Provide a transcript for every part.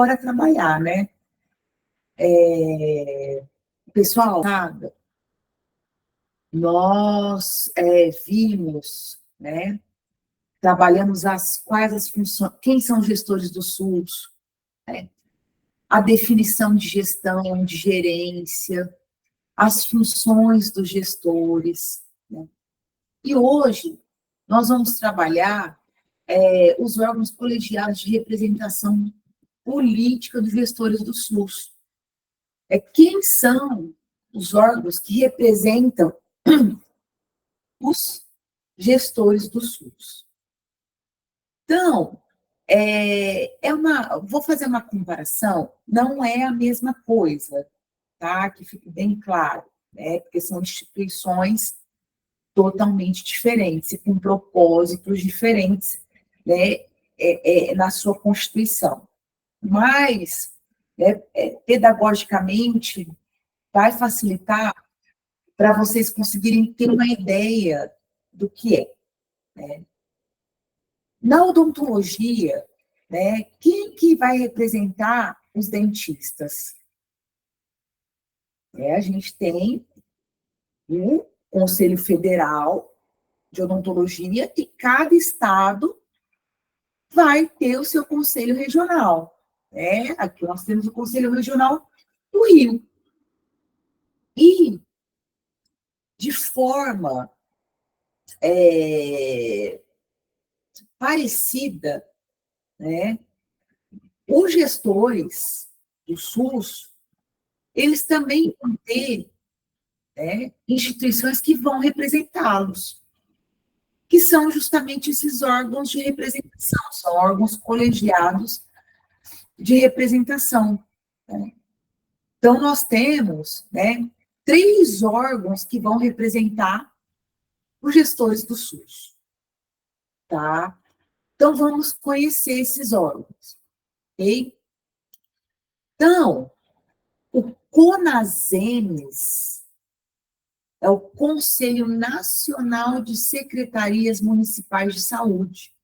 para trabalhar, né? Pessoal, nós vimos, né? Trabalhamos quais as funções, quem são os gestores do SUS, né? A definição de gestão, de gerência, as funções dos gestores, né? E hoje nós vamos trabalhar os órgãos colegiados de representação política dos gestores do SUS. Quem são os órgãos que representam os gestores do SUS? Então, vou fazer uma comparação, não é a mesma coisa, tá? Que fique bem claro, né? Porque são instituições totalmente diferentes, e com propósitos diferentes, né? Na sua Constituição. Mas, pedagogicamente, vai facilitar para vocês conseguirem ter uma ideia do que é, né? Na odontologia, né, quem que vai representar os dentistas? A gente tem o Conselho Federal de Odontologia e cada estado vai ter o seu conselho regional. Aqui nós temos o Conselho Regional do Rio. E, de forma parecida, né, os gestores do SUS, eles também vão ter instituições que vão representá-los, que são justamente esses órgãos de representação, são órgãos colegiados de representação, né? Então, nós temos 3 órgãos que vão representar os gestores do SUS, tá? Então, vamos conhecer esses órgãos, ok? Então, o CONASEMES é o Conselho Nacional de Secretarias Municipais de Saúde.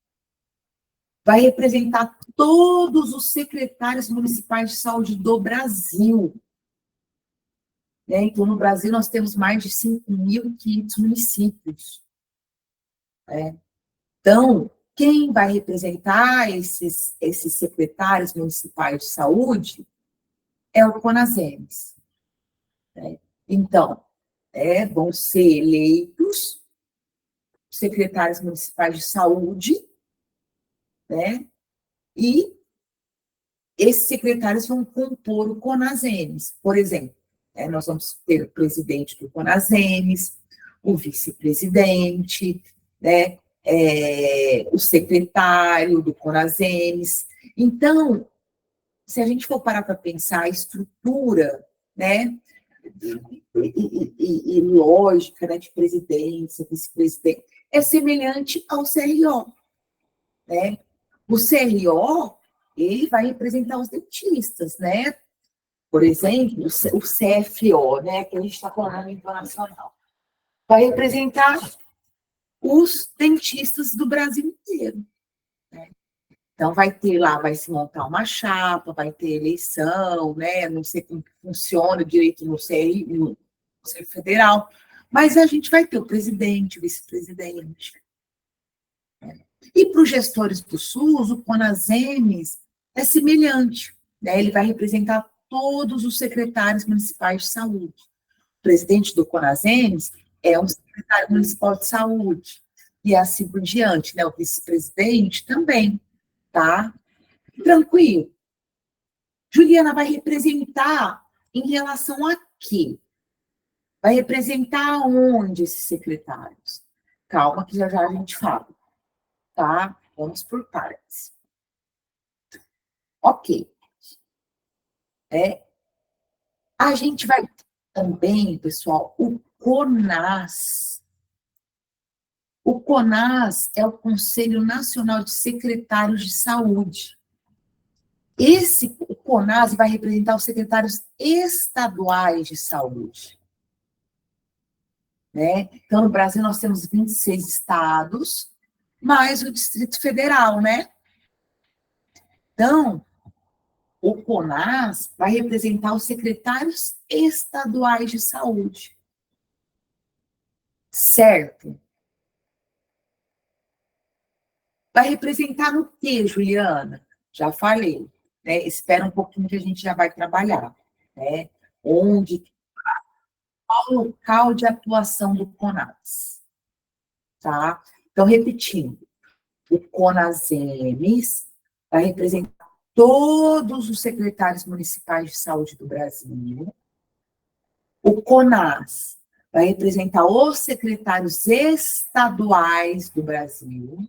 Vai representar todos os secretários municipais de saúde do Brasil. Então, no Brasil, nós temos mais de 5.500 municípios. Então, quem vai representar esses secretários municipais de saúde é o CONASEMES. Então, vão ser eleitos secretários municipais de saúde, e esses secretários vão compor o CONASEMES. Por exemplo, nós vamos ter o presidente do CONASEMES, o vice-presidente, o secretário do CONASEMES. Então, se a gente for parar para pensar a estrutura, e lógica, de presidência, vice-presidente, é semelhante ao CRO, O CRO, ele vai representar os dentistas, Por exemplo, o CFO, que a gente está falando no nível nacional, vai representar os dentistas do Brasil inteiro. Então, vai se montar uma chapa, vai ter eleição, não sei como funciona direito no Conselho Federal, mas a gente vai ter o presidente, o vice-presidente. E para os gestores do SUS, o CONASEMES é semelhante, ele vai representar todos os secretários municipais de saúde. O presidente do CONASEMES é um secretário municipal de saúde, e assim por diante, o vice-presidente também, tá? Tranquilo. Juliana vai representar em relação a quê? Vai representar onde esses secretários? Calma que já já a gente fala, tá? Vamos por partes. Ok. A gente vai ter também, pessoal, o CONAS. O CONAS é o Conselho Nacional de Secretários de Saúde. O CONAS vai representar os secretários estaduais de saúde. Então, no Brasil, nós temos 26 estados, mais o Distrito Federal, Então, o CONAS vai representar os secretários estaduais de saúde. Certo? Vai representar no quê, Juliana? Já falei, né? Espera um pouquinho que a gente já vai trabalhar, né? Onde, qual o local de atuação do CONAS, tá? Então, repetindo, o CONASEMES vai representar todos os secretários municipais de saúde do Brasil. O CONAS vai representar os secretários estaduais do Brasil,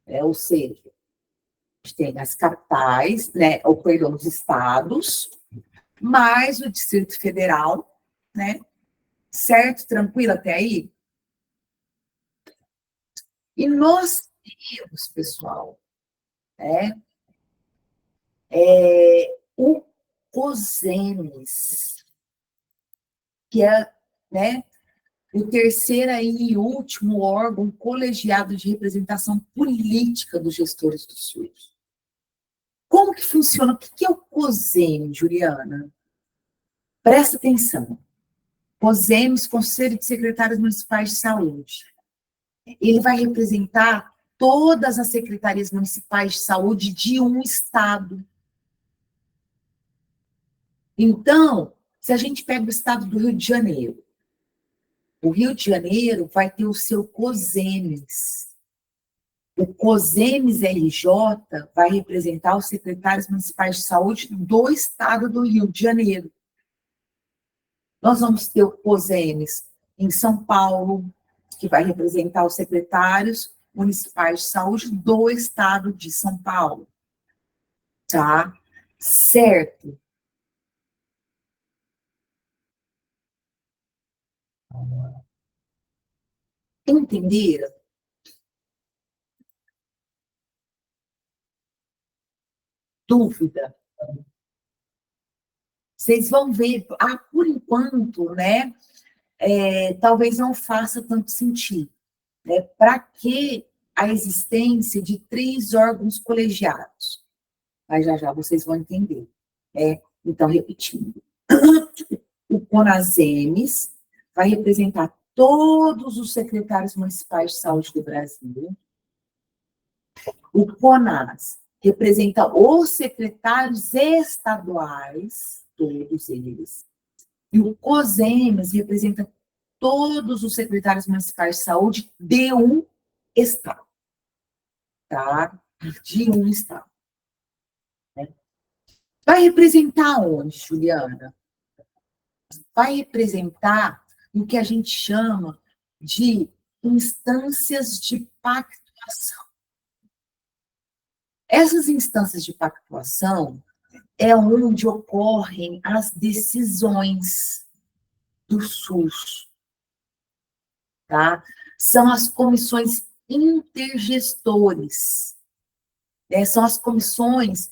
ou seja, a gente tem as capitais, né, ou perdão, os estados, mais o Distrito Federal, né? Certo? Tranquilo até aí? E nós temos, pessoal, né, o COSEMES, que é, né, o terceiro e último órgão colegiado de representação política dos gestores do SUS. Como que funciona? O que é o COSEMES, Juliana? Presta atenção. COSEMES, Conselho de Secretários Municipais de Saúde. Ele vai representar todas as secretarias municipais de saúde de um estado. Então, se a gente pega o estado do Rio de Janeiro, o Rio de Janeiro vai ter o seu COSEMES. O COSEMES RJ vai representar os secretários municipais de saúde do estado do Rio de Janeiro. Nós vamos ter o COSEMES em São Paulo, que vai representar os secretários municipais de saúde do estado de São Paulo. Tá? Certo? Entenderam? Dúvida? Vocês vão ver, por enquanto, né, talvez não faça tanto sentido. Né? Para que a existência de 3 órgãos colegiados? Mas já já vocês vão entender. Né? Então, repetindo. O CONASEMES vai representar todos os secretários municipais de saúde do Brasil. O CONAS representa os secretários estaduais, todos eles. E o COSEMES representa todos os secretários municipais de saúde de um estado. Tá? De um estado. Né? Vai representar onde, Juliana? Vai representar o que a gente chama de instâncias de pactuação. Essas instâncias de pactuação é onde ocorrem as decisões do SUS, tá? São as comissões intergestores, né? São as comissões,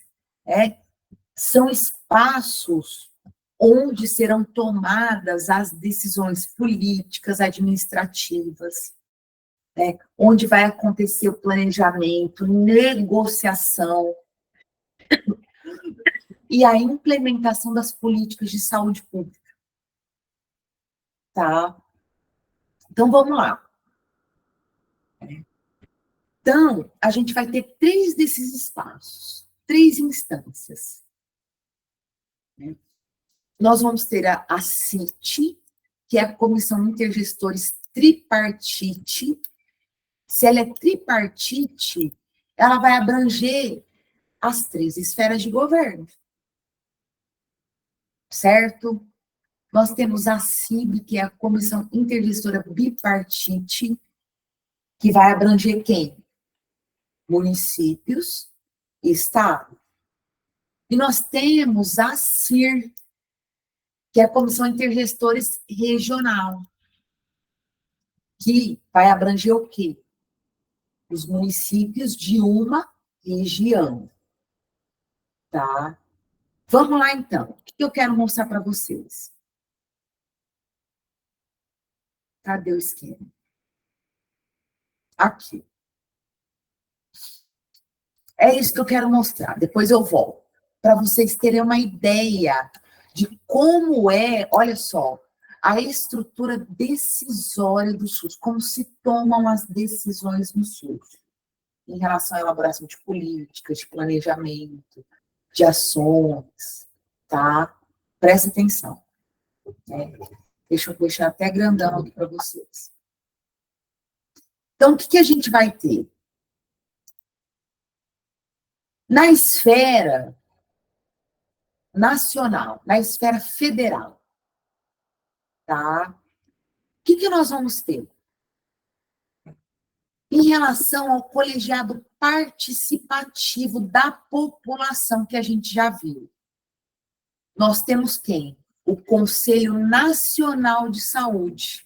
são espaços onde serão tomadas as decisões políticas, administrativas, né? Onde vai acontecer o planejamento, negociação e a implementação das políticas de saúde pública. Tá? Então, vamos lá. Então, a gente vai ter 3 desses espaços, 3 instâncias. Né? Nós vamos ter a CIT, que é a Comissão Intergestores Tripartite. Se ela é tripartite, ela vai abranger as 3 esferas de governo. Certo? Nós temos a CIB, que é a Comissão Intergestora Bipartite, que vai abranger quem? Municípios e Estado. E nós temos a CIR, que é a Comissão Intergestores Regional, que vai abranger o quê? Os municípios de uma região. Tá? Vamos lá, então. O que eu quero mostrar para vocês? Cadê o esquema? Aqui. É isso que eu quero mostrar. Depois eu volto. para vocês terem uma ideia de como é, olha só, a estrutura decisória do SUS, como se tomam as decisões no SUS, em relação à elaboração de políticas, de planejamento, de ações, tá? Presta atenção, né? Deixa eu deixar até grandão aqui para vocês. Então, o que a gente vai ter? Na esfera nacional, na esfera federal, tá? O que nós vamos ter? Em relação ao colegiado participativo da população, que a gente já viu, nós temos quem? O Conselho Nacional de Saúde,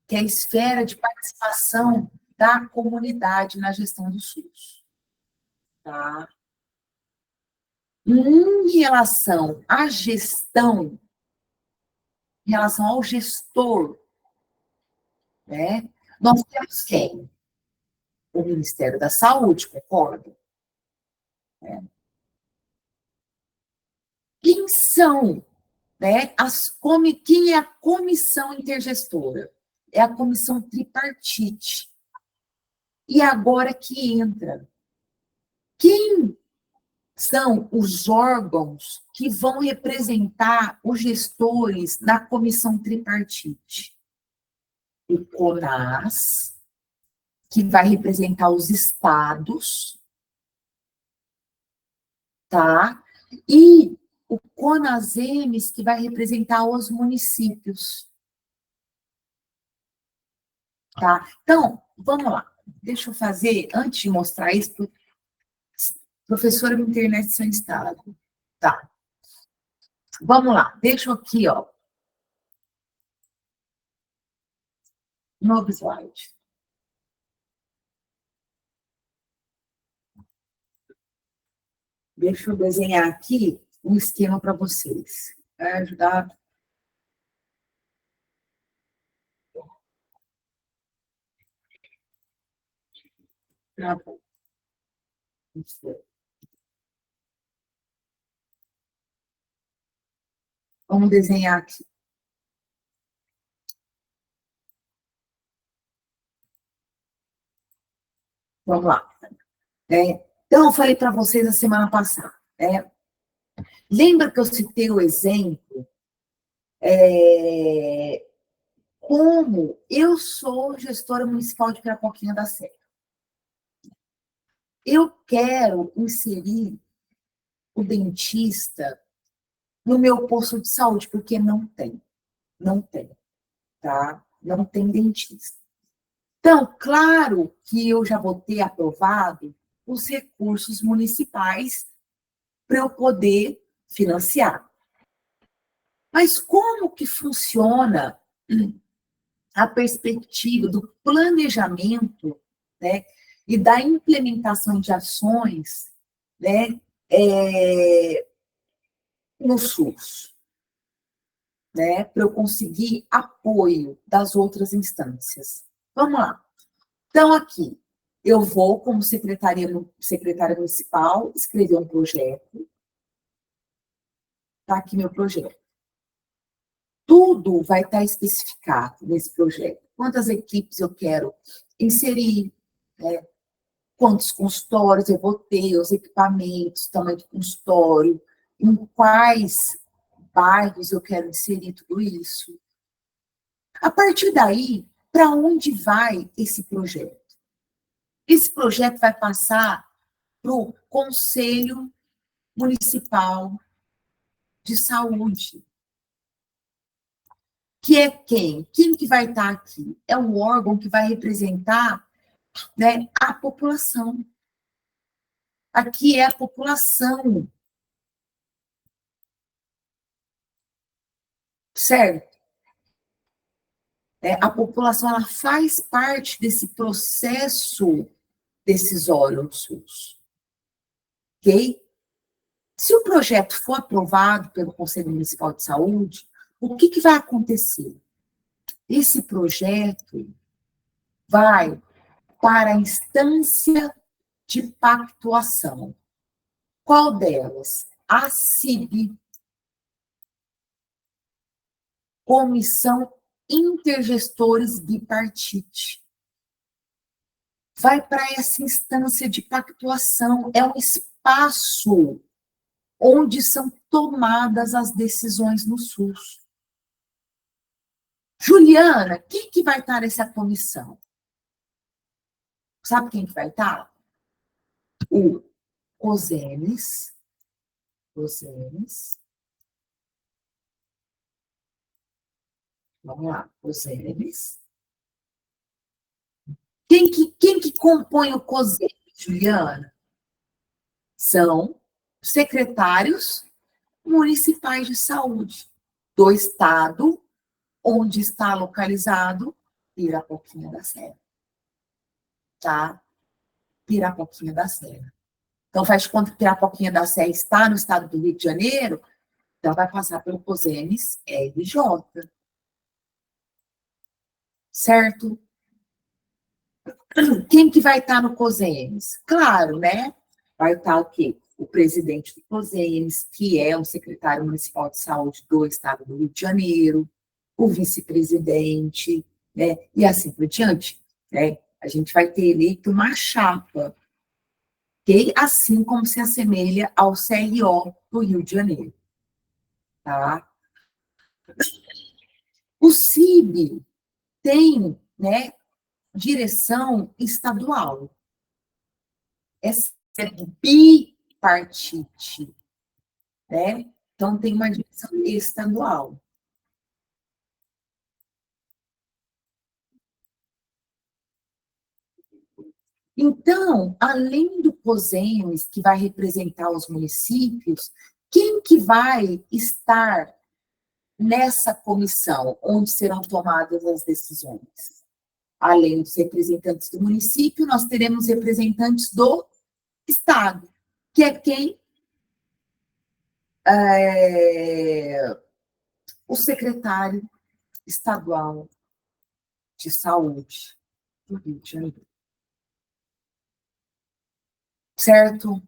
que é a esfera de participação da comunidade na gestão do SUS. Tá? Em relação à gestão, em relação ao gestor, né, nós temos quem? O Ministério da Saúde, concorda? Quem são, né, quem é a comissão intergestora? É a comissão tripartite. E agora que entra, quem são os órgãos que vão representar os gestores na comissão tripartite? O CONAS, que vai representar os estados, tá? E o CONASEMES, que vai representar os municípios. Tá? Então, vamos lá. Deixa eu fazer, antes de mostrar isso, professora de internet sem estado. Tá. Vamos lá. Deixa eu aqui, ó. Novo slide. Deixa eu desenhar aqui um esquema para vocês. Vai ajudar. Tá bom. Vamos desenhar aqui. Vamos lá. Então, eu falei para vocês a semana passada. Lembra que eu citei o exemplo? Como eu sou gestora municipal de Pirapoquinha da Serra. Eu quero inserir o dentista no meu posto de saúde, porque não tem, tá? Não tem dentista. Então, claro que eu já vou ter aprovado os recursos municipais para eu poder financiar. Mas como que funciona a perspectiva do planejamento, né, e da implementação de ações, né, no SUS, né, para eu conseguir apoio das outras instâncias? Vamos lá. Então, aqui, eu vou, como secretária municipal, escrever um projeto. Está aqui meu projeto. Tudo vai estar especificado nesse projeto. Quantas equipes eu quero inserir, né? Quantos consultórios eu vou ter, os equipamentos, tamanho de consultório, em quais bairros eu quero inserir tudo isso. A partir daí, para onde vai esse projeto? Esse projeto vai passar para o Conselho Municipal de Saúde, que é quem? Quem que vai estar aqui? É o órgão que vai representar, né, a população. Aqui é a população. Certo? A população, ela faz parte desse processo decisório do SUS. Ok? Se o projeto for aprovado pelo Conselho Municipal de Saúde, o que vai acontecer? Esse projeto vai para a instância de pactuação. Qual delas? A CIB, Comissão Intergestores Bipartite. Vai para essa instância de pactuação, é um espaço onde são tomadas as decisões no SUS. Juliana, quem que vai estar nessa comissão? Sabe quem que vai estar? O COSENES, vamos lá, COSENES. Quem que compõe o COSENES, Juliana? São secretários municipais de saúde do estado onde está localizado Pirapoquinha da Serra. Tá? Pirapoquinha da Serra. Então, faz de conta que Pirapoquinha da Serra está no estado do Rio de Janeiro, então vai passar pelo COSENES RJ. Certo? Quem que vai estar no COSENES? Claro, né? Vai estar o quê? O presidente do COSENES, que é o secretário municipal de saúde do estado do Rio de Janeiro, o vice-presidente, né? E assim por diante, né? A gente vai ter eleito uma chapa, que assim como se assemelha ao CRO do Rio de Janeiro, tá? O CIB tem, né, direção estadual. É bipartite, né? Então, tem uma direção estadual. Então, além do COSENES, que vai representar os municípios, quem que vai estar nessa comissão, onde serão tomadas as decisões? Além dos representantes do município, nós teremos representantes do Estado, que é quem? O secretário estadual de saúde do Rio de Janeiro. Certo?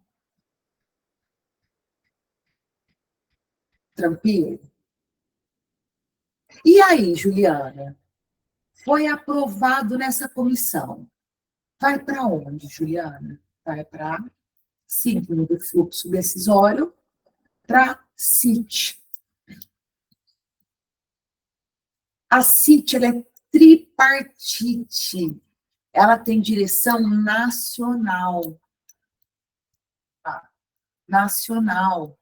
Tranquilo? E aí, Juliana? Foi aprovado nessa comissão. Vai para onde, Juliana? Vai para, seguindo o fluxo decisório, para a CIT. A CIT, ela é tripartite. Ela tem direção nacional. Tá? Nacional.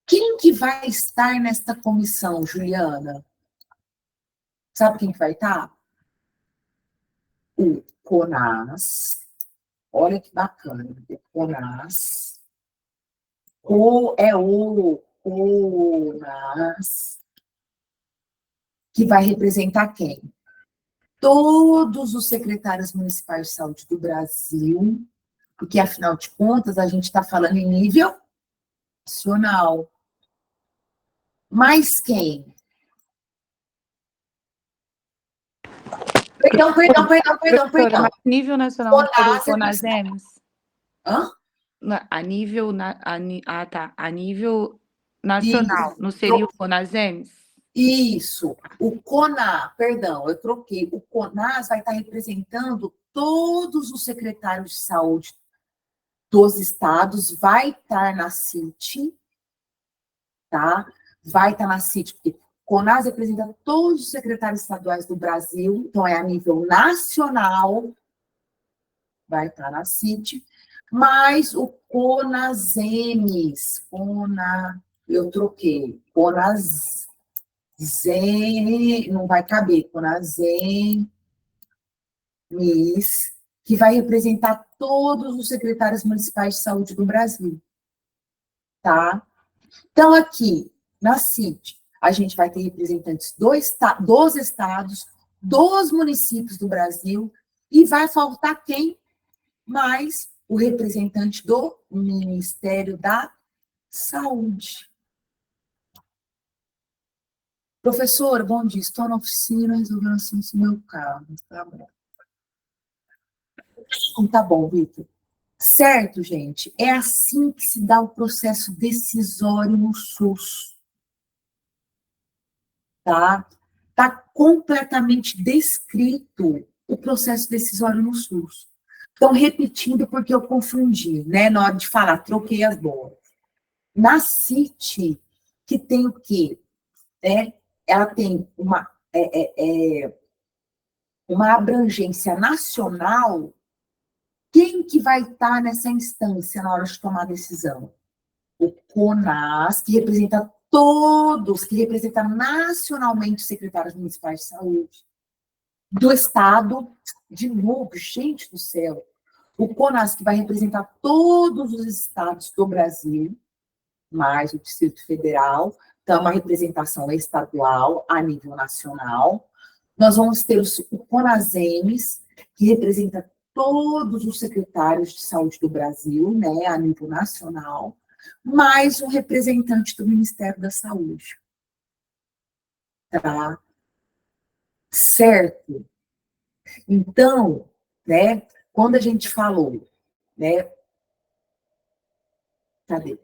Quem que vai estar nesta comissão, Juliana? Sabe quem que vai estar? O CONAS. Olha que bacana. O CONAS. O CONAS, que vai representar quem? Todos os secretários municipais de saúde do Brasil, porque, afinal de contas, a gente está falando em nível nacional. Mas quem? Perdão. Professora, mas nível nacional não seria o CONAS. CONASEMS? Hã? A nível, a nível nacional, não seria o CONASEMS? Isso. O CONAS, perdão, eu troquei. O CONAS vai estar representando todos os secretários de saúde dos estados, vai estar na CIT, tá? Vai estar na CIT, porque CONAS representa todos os secretários estaduais do Brasil, então é a nível nacional, vai estar na CIT, mas o CONASEMES, eu troquei, não vai caber, CONASEMES, que vai representar todos os secretários municipais de saúde do Brasil, tá? Então, aqui, na CIT, a gente vai ter representantes dos estados, dos municípios do Brasil, e vai faltar quem? Mais o representante do Ministério da Saúde. Professor, bom dia, estou na oficina resolvendo assuntos do meu carro. Tá bom. Então, tá bom, Vitor. Certo, gente? É assim que se dá o processo decisório no SUS, tá? Está completamente descrito o processo decisório no SUS. Então, repetindo, porque eu confundi, né? Na hora de falar, troquei as bolas. Na CIT, que tem o quê? Ela tem uma abrangência nacional. Quem que vai estar nessa instância na hora de tomar a decisão? O CONAS, que representa todos, que representa nacionalmente os secretários municipais de saúde. Do Estado, de novo, gente do céu, o CONAS, que vai representar todos os estados do Brasil, mais o Distrito Federal, então, uma representação estadual a nível nacional. Nós vamos ter o CONASEMES, que representa todos os secretários de saúde do Brasil, né, a nível nacional, mais um representante do Ministério da Saúde. Tá? Certo? Então, né, quando a gente falou, né, cadê?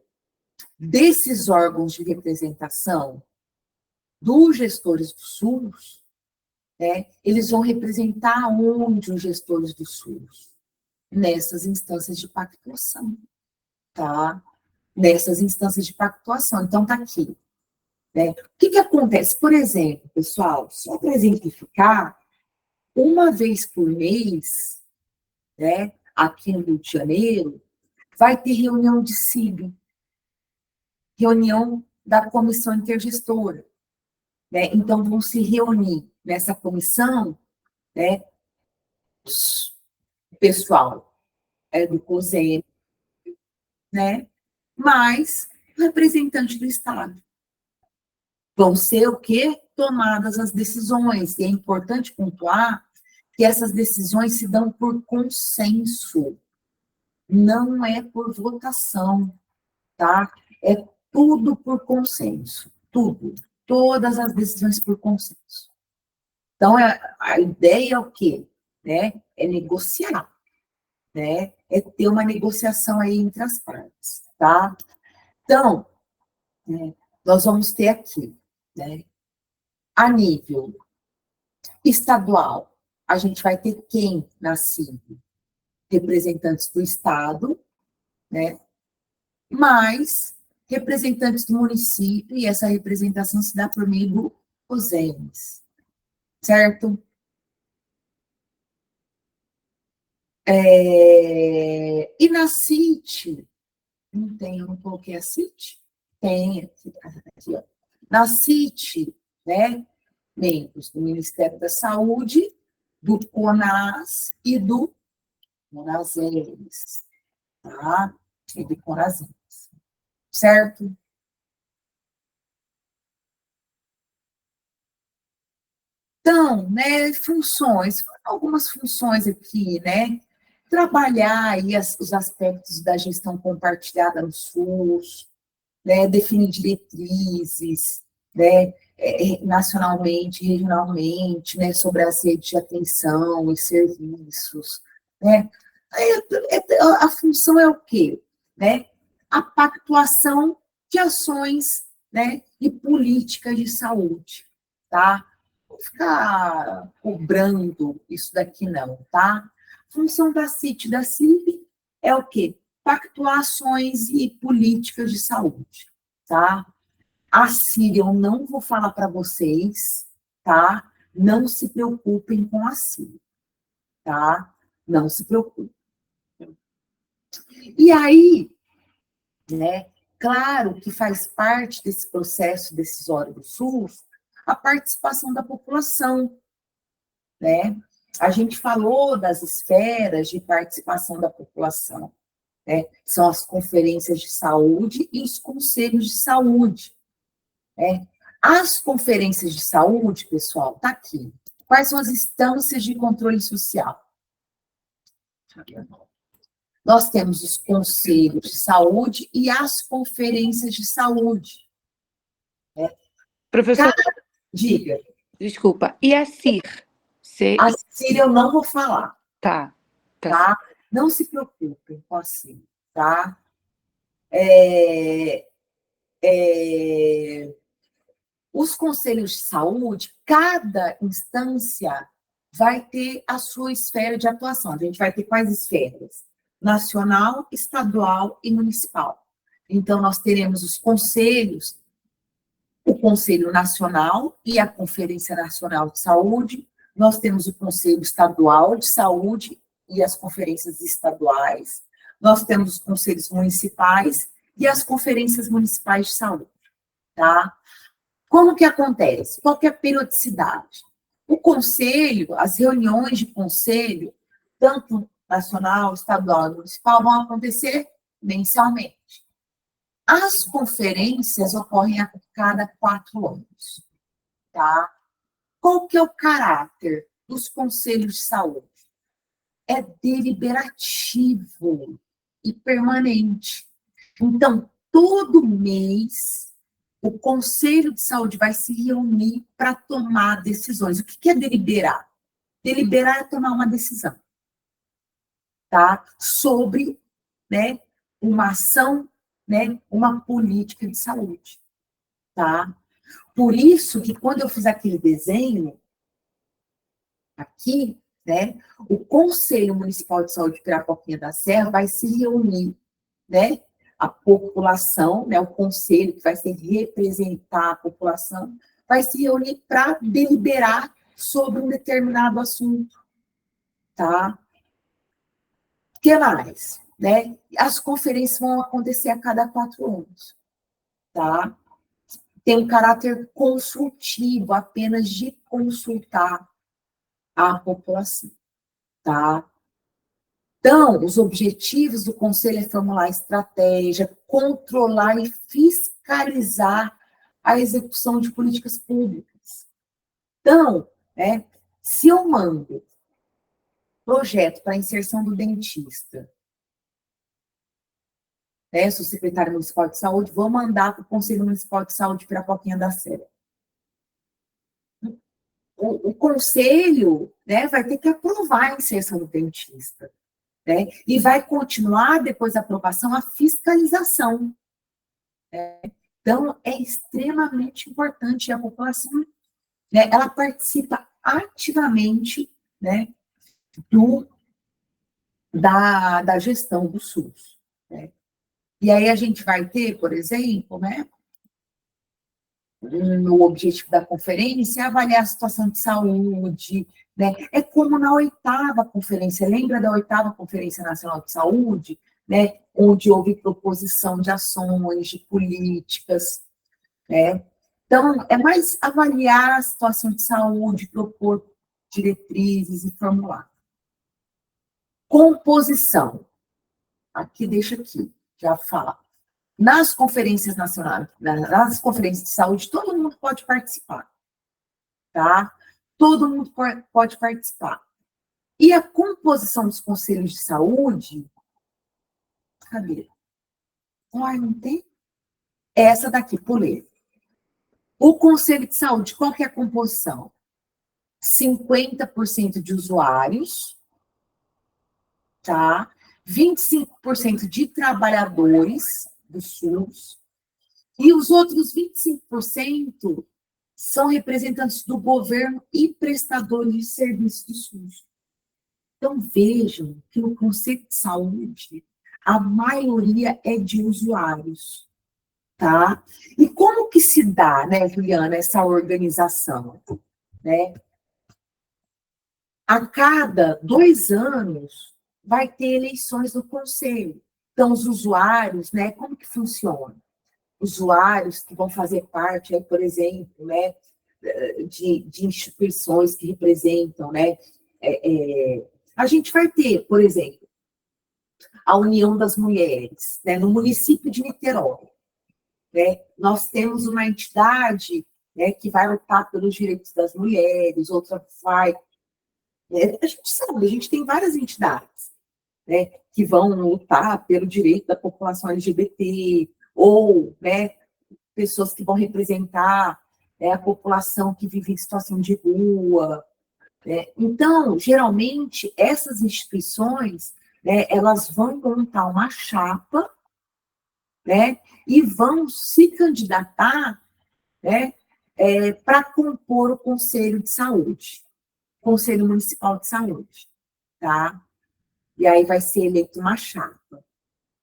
Desses órgãos de representação dos gestores do SUS, né, eles vão representar onde os gestores do SUS? Nessas instâncias de pactuação, tá? Nessas instâncias de pactuação. Então, tá aqui. Né? O que acontece? Por exemplo, pessoal, só para exemplificar, uma vez por mês, né, aqui no Rio de Janeiro, vai ter reunião de CIB, reunião da comissão intergestora. Né? Então, vão se reunir nessa comissão, né, o pessoal do COSEM, né, mais o representante do Estado. Vão ser o quê? Tomadas as decisões. E é importante pontuar que essas decisões se dão por consenso, não é por votação, tá? É tudo por consenso, tudo. Todas as decisões por consenso. Então, a ideia é o quê? Né? É negociar, né? É ter uma negociação aí entre as partes, tá? Então, nós vamos ter aqui, né? A nível estadual, a gente vai ter quem na CIB? Representantes do Estado, né? Mais representantes do município, e essa representação se dá por meio do COSEMES, certo? E na CIT, não tem, eu não coloquei a CIT? Tem, aqui, ó. Na CIT, né, membros do Ministério da Saúde, do CONAS e do CONASEMES, tá? E do CONASEMES, certo? Então, né, funções, algumas funções aqui, né? Trabalhar aí os aspectos da gestão compartilhada no SUS, né, definir diretrizes, né, nacionalmente, regionalmente, né, sobre as redes de atenção e serviços, né. A função é o quê? Né? A pactuação de ações, né, e políticas de saúde, tá? Não ficar cobrando isso daqui não, tá? Função da CIT, da CIB é o quê? Pactuar ações e políticas de saúde, tá? A CIB eu não vou falar para vocês, tá? Não se preocupem com a CIB, tá? Não se preocupem. E aí, né, claro que faz parte desse processo decisório do SUS a participação da população, né? A gente falou das esferas de participação da população, né? São as conferências de saúde e os conselhos de saúde, né? As conferências de saúde, pessoal, tá aqui. Quais são as instâncias de controle social? Nós temos os conselhos de saúde e as conferências de saúde. Professor, Diga. desculpa, e a CIR? A CIR eu não vou falar. Tá. tá? Não se preocupem com assim, tá? É, os conselhos de saúde, cada instância vai ter a sua esfera de atuação. A gente vai ter quais esferas? Nacional, estadual e municipal. Então, nós teremos os conselhos, o Conselho Nacional e a Conferência Nacional de Saúde, nós temos o Conselho Estadual de Saúde e as conferências estaduais, nós temos os conselhos municipais e as conferências municipais de saúde, tá? Como que acontece? Qual que é a periodicidade? O conselho, as reuniões de conselho, tanto nacional, estadual e municipal, vão acontecer mensalmente. As conferências ocorrem a cada 4 anos, tá? Qual que é o caráter dos conselhos de saúde? É deliberativo e permanente. Então, todo mês, o Conselho de Saúde vai se reunir para tomar decisões. O que é deliberar? Deliberar é tomar uma decisão, tá? Sobre, né, uma ação, né, uma política de saúde, tá? Por isso que quando eu fiz aquele desenho aqui, né, o Conselho Municipal de Saúde de Pirapoquinha da Serra vai se reunir, né, a população, né, o conselho que vai ser representar a população, vai se reunir para deliberar sobre um determinado assunto, tá? O que mais? Né? As conferências vão acontecer a cada 4 anos, tá? Tem um caráter consultivo, apenas de consultar a população, tá? Então, os objetivos do conselho é formular estratégia, controlar e fiscalizar a execução de políticas públicas. Então, né, se eu mando projeto para inserção do dentista, né, sou secretária municipal de saúde, vou mandar para o Conselho Municipal de Saúde de Pirapoquinha da Serra. O conselho, né, vai ter que aprovar a inserção do dentista, né, e vai continuar, depois da aprovação, a fiscalização. Então, é extremamente importante a população, né, ela participa ativamente, né, da gestão do SUS, né. E aí a gente vai ter, por exemplo, né, no objetivo da conferência, avaliar a situação de saúde, né? É como na 8ª conferência, lembra da 8ª Conferência Nacional de Saúde, né? Onde houve proposição de ações, de políticas, né? Então, é mais avaliar a situação de saúde, propor diretrizes e formular. Composição. Aqui, deixa aqui, já fala. Nas conferências nacionais, nas conferências de saúde, todo mundo pode participar, tá? Todo mundo pode participar. E a composição dos conselhos de saúde, cadê? Ai, não tem? Essa daqui, pulei. O conselho de saúde, qual que é a composição? 50% de usuários, tá? 25% de trabalhadores do SUS, e os outros 25% são representantes do governo e prestadores de serviços do SUS. Então, vejam que no conceito de saúde, a maioria é de usuários, tá? E como que se dá, né, Juliana, essa organização, né? A cada 2 anos, vai ter eleições no conselho. Então, os usuários, né, como que funciona? Usuários que vão fazer parte, aí, por exemplo, né, de instituições que representam, né, a gente vai ter, por exemplo, a União das Mulheres, né, no município de Niterói, né, nós temos uma entidade, né, que vai lutar pelos direitos das mulheres, outra vai, né, a gente sabe, a gente tem várias entidades, né, que vão lutar pelo direito da população LGBT, ou, né, pessoas que vão representar, né, a população que vive em situação de rua. né? Então, geralmente, essas instituições, né, elas vão montar uma chapa, né, e vão se candidatar, né, para compor o Conselho de Saúde, Conselho Municipal de Saúde, tá? E aí vai ser eleito uma chapa,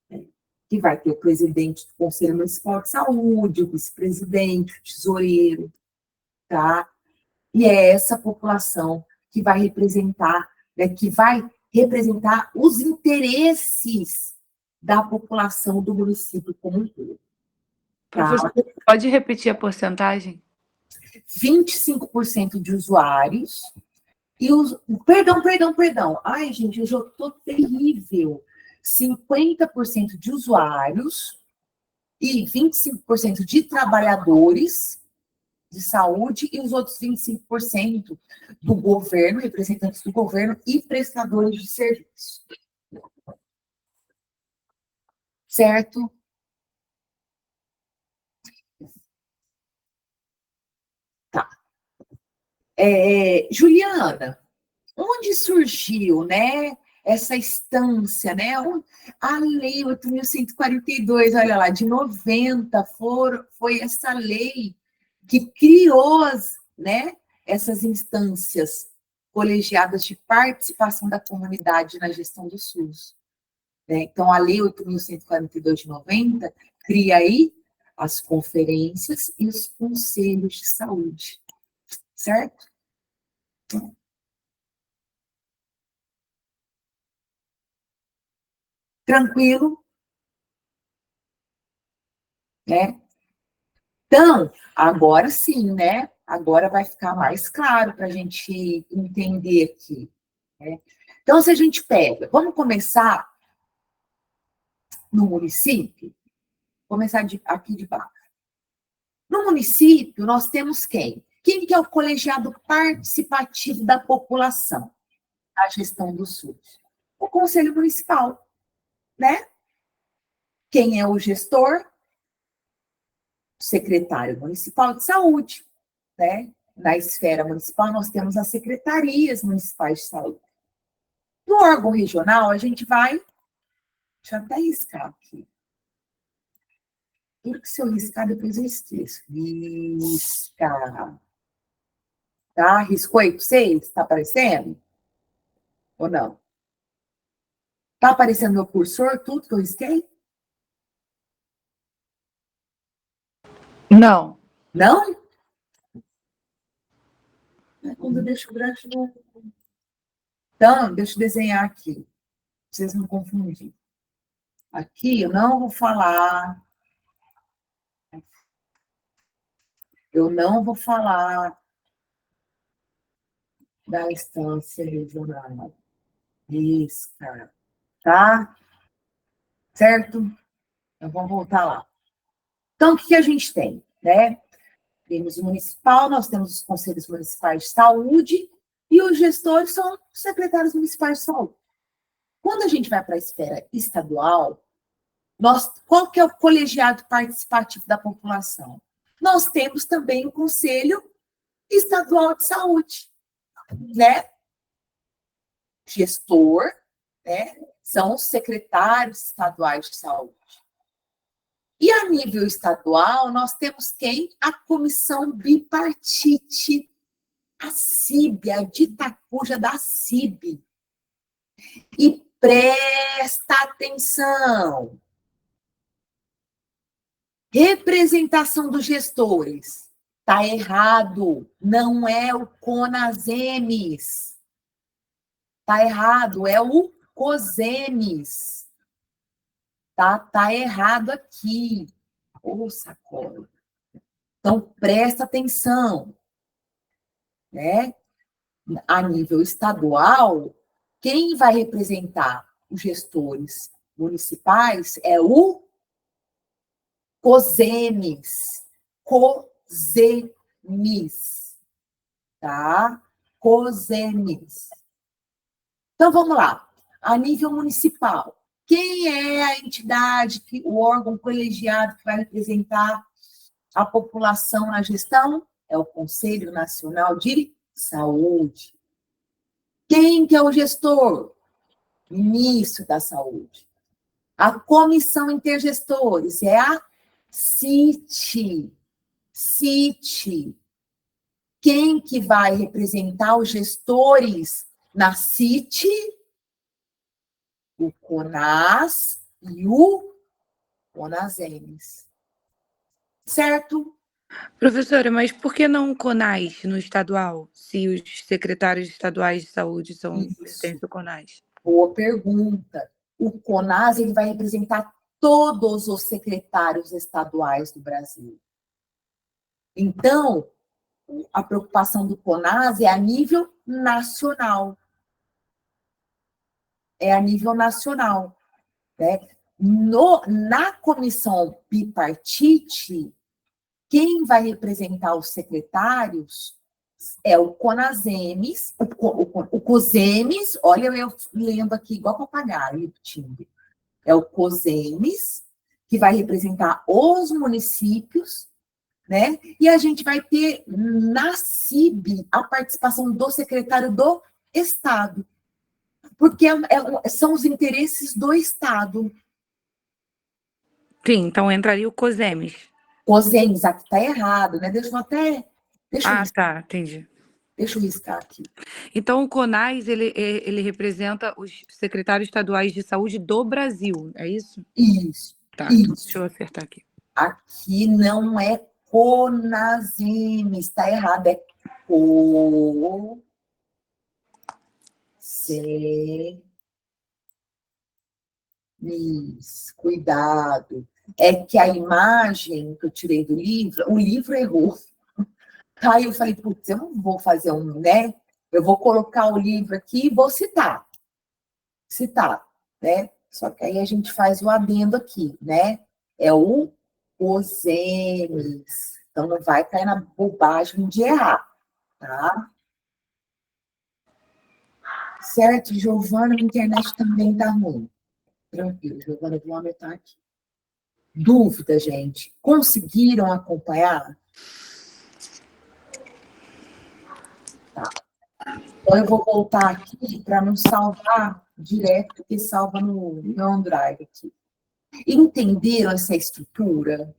né, que vai ter o presidente do Conselho Municipal de Saúde, o vice-presidente, o tesoureiro, tá? E é essa população que vai representar, né, os interesses da população do município como um todo. Tá? Professor, pode repetir a porcentagem? 25% de usuários e os... Perdão. Ai, gente, eu já estou terrível. 50% de usuários e 25% de trabalhadores de saúde e os outros 25% do governo, representantes do governo e prestadores de serviço. Certo? Tá. Juliana, onde surgiu, né, essa instância, né? A Lei 8.142, olha lá, de 90, foi essa lei que criou né, essas instâncias colegiadas de participação da comunidade na gestão do SUS. Né? Então, a Lei 8.142 de 90 cria aí as conferências e os conselhos de saúde, certo? Tranquilo? Né? Então, agora sim, né? Agora vai ficar mais claro para a gente entender aqui. Né? Então, se a gente pega, vamos começar no município, começar aqui de baixo. No município, nós temos quem? Quem que é o colegiado participativo da população na gestão do SUS? O Conselho Municipal, né? Quem é o gestor? O secretário municipal de saúde, né? Na esfera municipal, nós temos as secretarias municipais de saúde. No órgão regional, a gente vai... Deixa eu até riscar aqui. Tudo que se eu riscar, depois eu esqueço. Risca. Tá? Riscou aí para vocês? Está aparecendo? Ou não? Está aparecendo meu cursor, tudo que eu risquei? Não. Não? Quando eu deixo branco, não... Então, deixa eu desenhar aqui, para vocês não confundirem. Aqui eu não vou falar... da instância regional. Risca. Tá? Certo? Então, vamos voltar lá. Então, o que a gente tem? Né? Temos o municipal, nós temos os conselhos municipais de saúde e os gestores são os secretários municipais de saúde. Quando a gente vai para a esfera estadual, qual que é o colegiado participativo da população? Nós temos também o Conselho Estadual de Saúde, né? Gestor, né? São os secretários estaduais de saúde. E a nível estadual, nós temos quem? A comissão bipartite, a CIB, a dita cuja da CIB. E presta atenção. Representação dos gestores. Está errado. Não é o CONASEMES. Está errado. É o COSEMES. Tá errado aqui. Ô, sacola. Então, presta atenção. Né? A nível estadual, quem vai representar os gestores municipais é o COSEMES. COSEMES. Tá? COSEMES. Então, vamos lá. A nível municipal, quem é a entidade, o órgão colegiado que vai representar a população na gestão? É o Conselho Nacional de Saúde. Quem que é o gestor? Ministro da Saúde. A comissão intergestores é a CIT. CIT. Quem que vai representar os gestores na CIT? O CONAS e o CONASEMES. Certo? Professora, mas por que não o CONAS no estadual, se os secretários estaduais de saúde pertencem ao CONAS? Boa pergunta. O CONAS ele vai representar todos os secretários estaduais do Brasil. Então, a preocupação do CONAS é a nível nacional. É a nível nacional. Né? Na comissão bipartite, quem vai representar os secretários é o CONASEMES, o COSEMES, olha eu lendo aqui igual papagaio, repetindo. É o COSEMES, que vai representar os municípios, né? E a gente vai ter na CIB a participação do secretário do Estado, porque são os interesses do Estado. Sim, então entraria o COSEMES. COSEMES, aqui está errado, né? Deixa eu tá, entendi. Deixa eu riscar aqui. Então, o CONAS, ele representa os secretários estaduais de saúde do Brasil, é isso? Isso. Tá, isso. Deixa eu acertar aqui. Aqui não é CONASEMES, está errado, é Cuidado. É que a imagem que eu tirei do livro, o livro errou. Aí eu falei, putz, eu não vou fazer né? Eu vou colocar o livro aqui e vou citar, né? Só que aí a gente faz o adendo aqui, né? É o COSEMES. Então não vai cair na bobagem de errar, tá? Certo, Giovana, a internet também tá ruim. Tranquilo, Giovana, vou anotar aqui. Dúvida, gente? Conseguiram acompanhar? Tá. Então, eu vou voltar aqui para não salvar direto, porque salva no OneDrive aqui. Entenderam essa estrutura?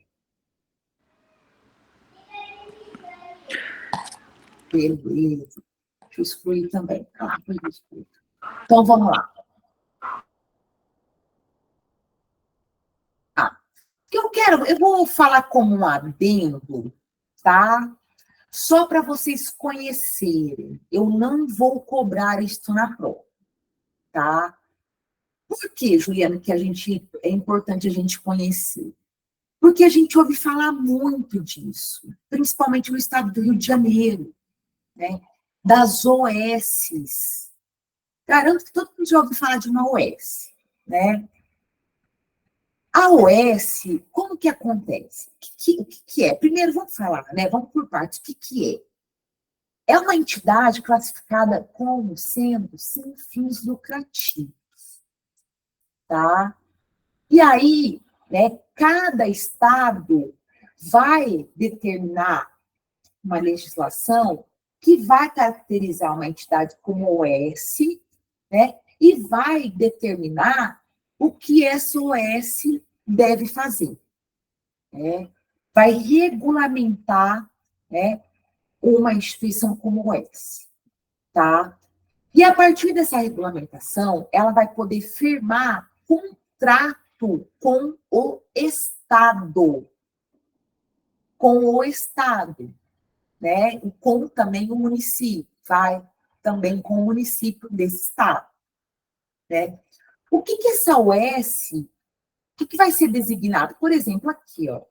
Beleza. Deixa eu excluir também. Então, vamos lá. Eu vou falar como um adendo, tá? Só para vocês conhecerem. Eu não vou cobrar isso na prova, tá? Por que, Juliana, que é importante a gente conhecer? Porque a gente ouve falar muito disso, principalmente no estado do Rio de Janeiro, né? Das OSs. Garanto que todo mundo já ouviu falar de uma OS, né? A OS, como que acontece? O que é? Primeiro, vamos falar, né? Vamos por partes. O que é? É uma entidade classificada como sendo sem fins lucrativos, tá? E aí, né, cada estado vai determinar uma legislação que vai caracterizar uma entidade como OS, né, e vai determinar o que essa OS deve fazer. Né? Vai regulamentar, né, uma instituição como OS. Tá? E a partir dessa regulamentação, ela vai poder firmar contrato com o Estado. Né? E com também o município, vai também com o município desse estado. Né? O que essa OS, o que vai ser designado? Por exemplo, aqui, ó.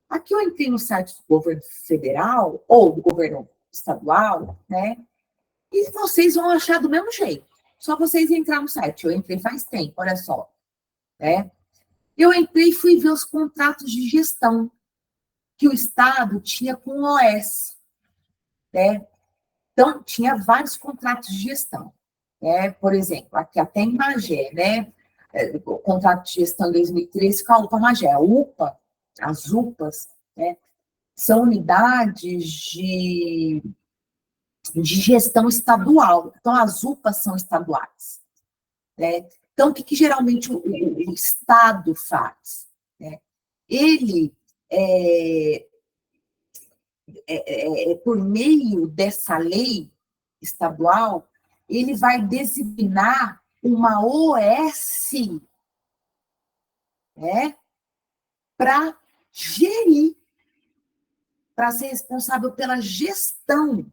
Aqui eu entrei no site do governo federal ou do governo estadual, né? E vocês vão achar do mesmo jeito. Só vocês entrar no site. Eu entrei faz tempo, olha só. Né? Eu entrei e fui ver os contratos de gestão que o Estado tinha com o OS. Né? Então, tinha vários contratos de gestão. Né? Por exemplo, aqui até em Magé, né? O contrato de gestão de 2013 com a UPA Magé. A UPA, as UPAs, né? São unidades de de gestão estadual. Então, as UPAs são estaduais, né? Então, o que geralmente o Estado faz? Né? Ele, por meio dessa lei estadual, ele vai designar uma OS, né, para gerir, para ser responsável pela gestão,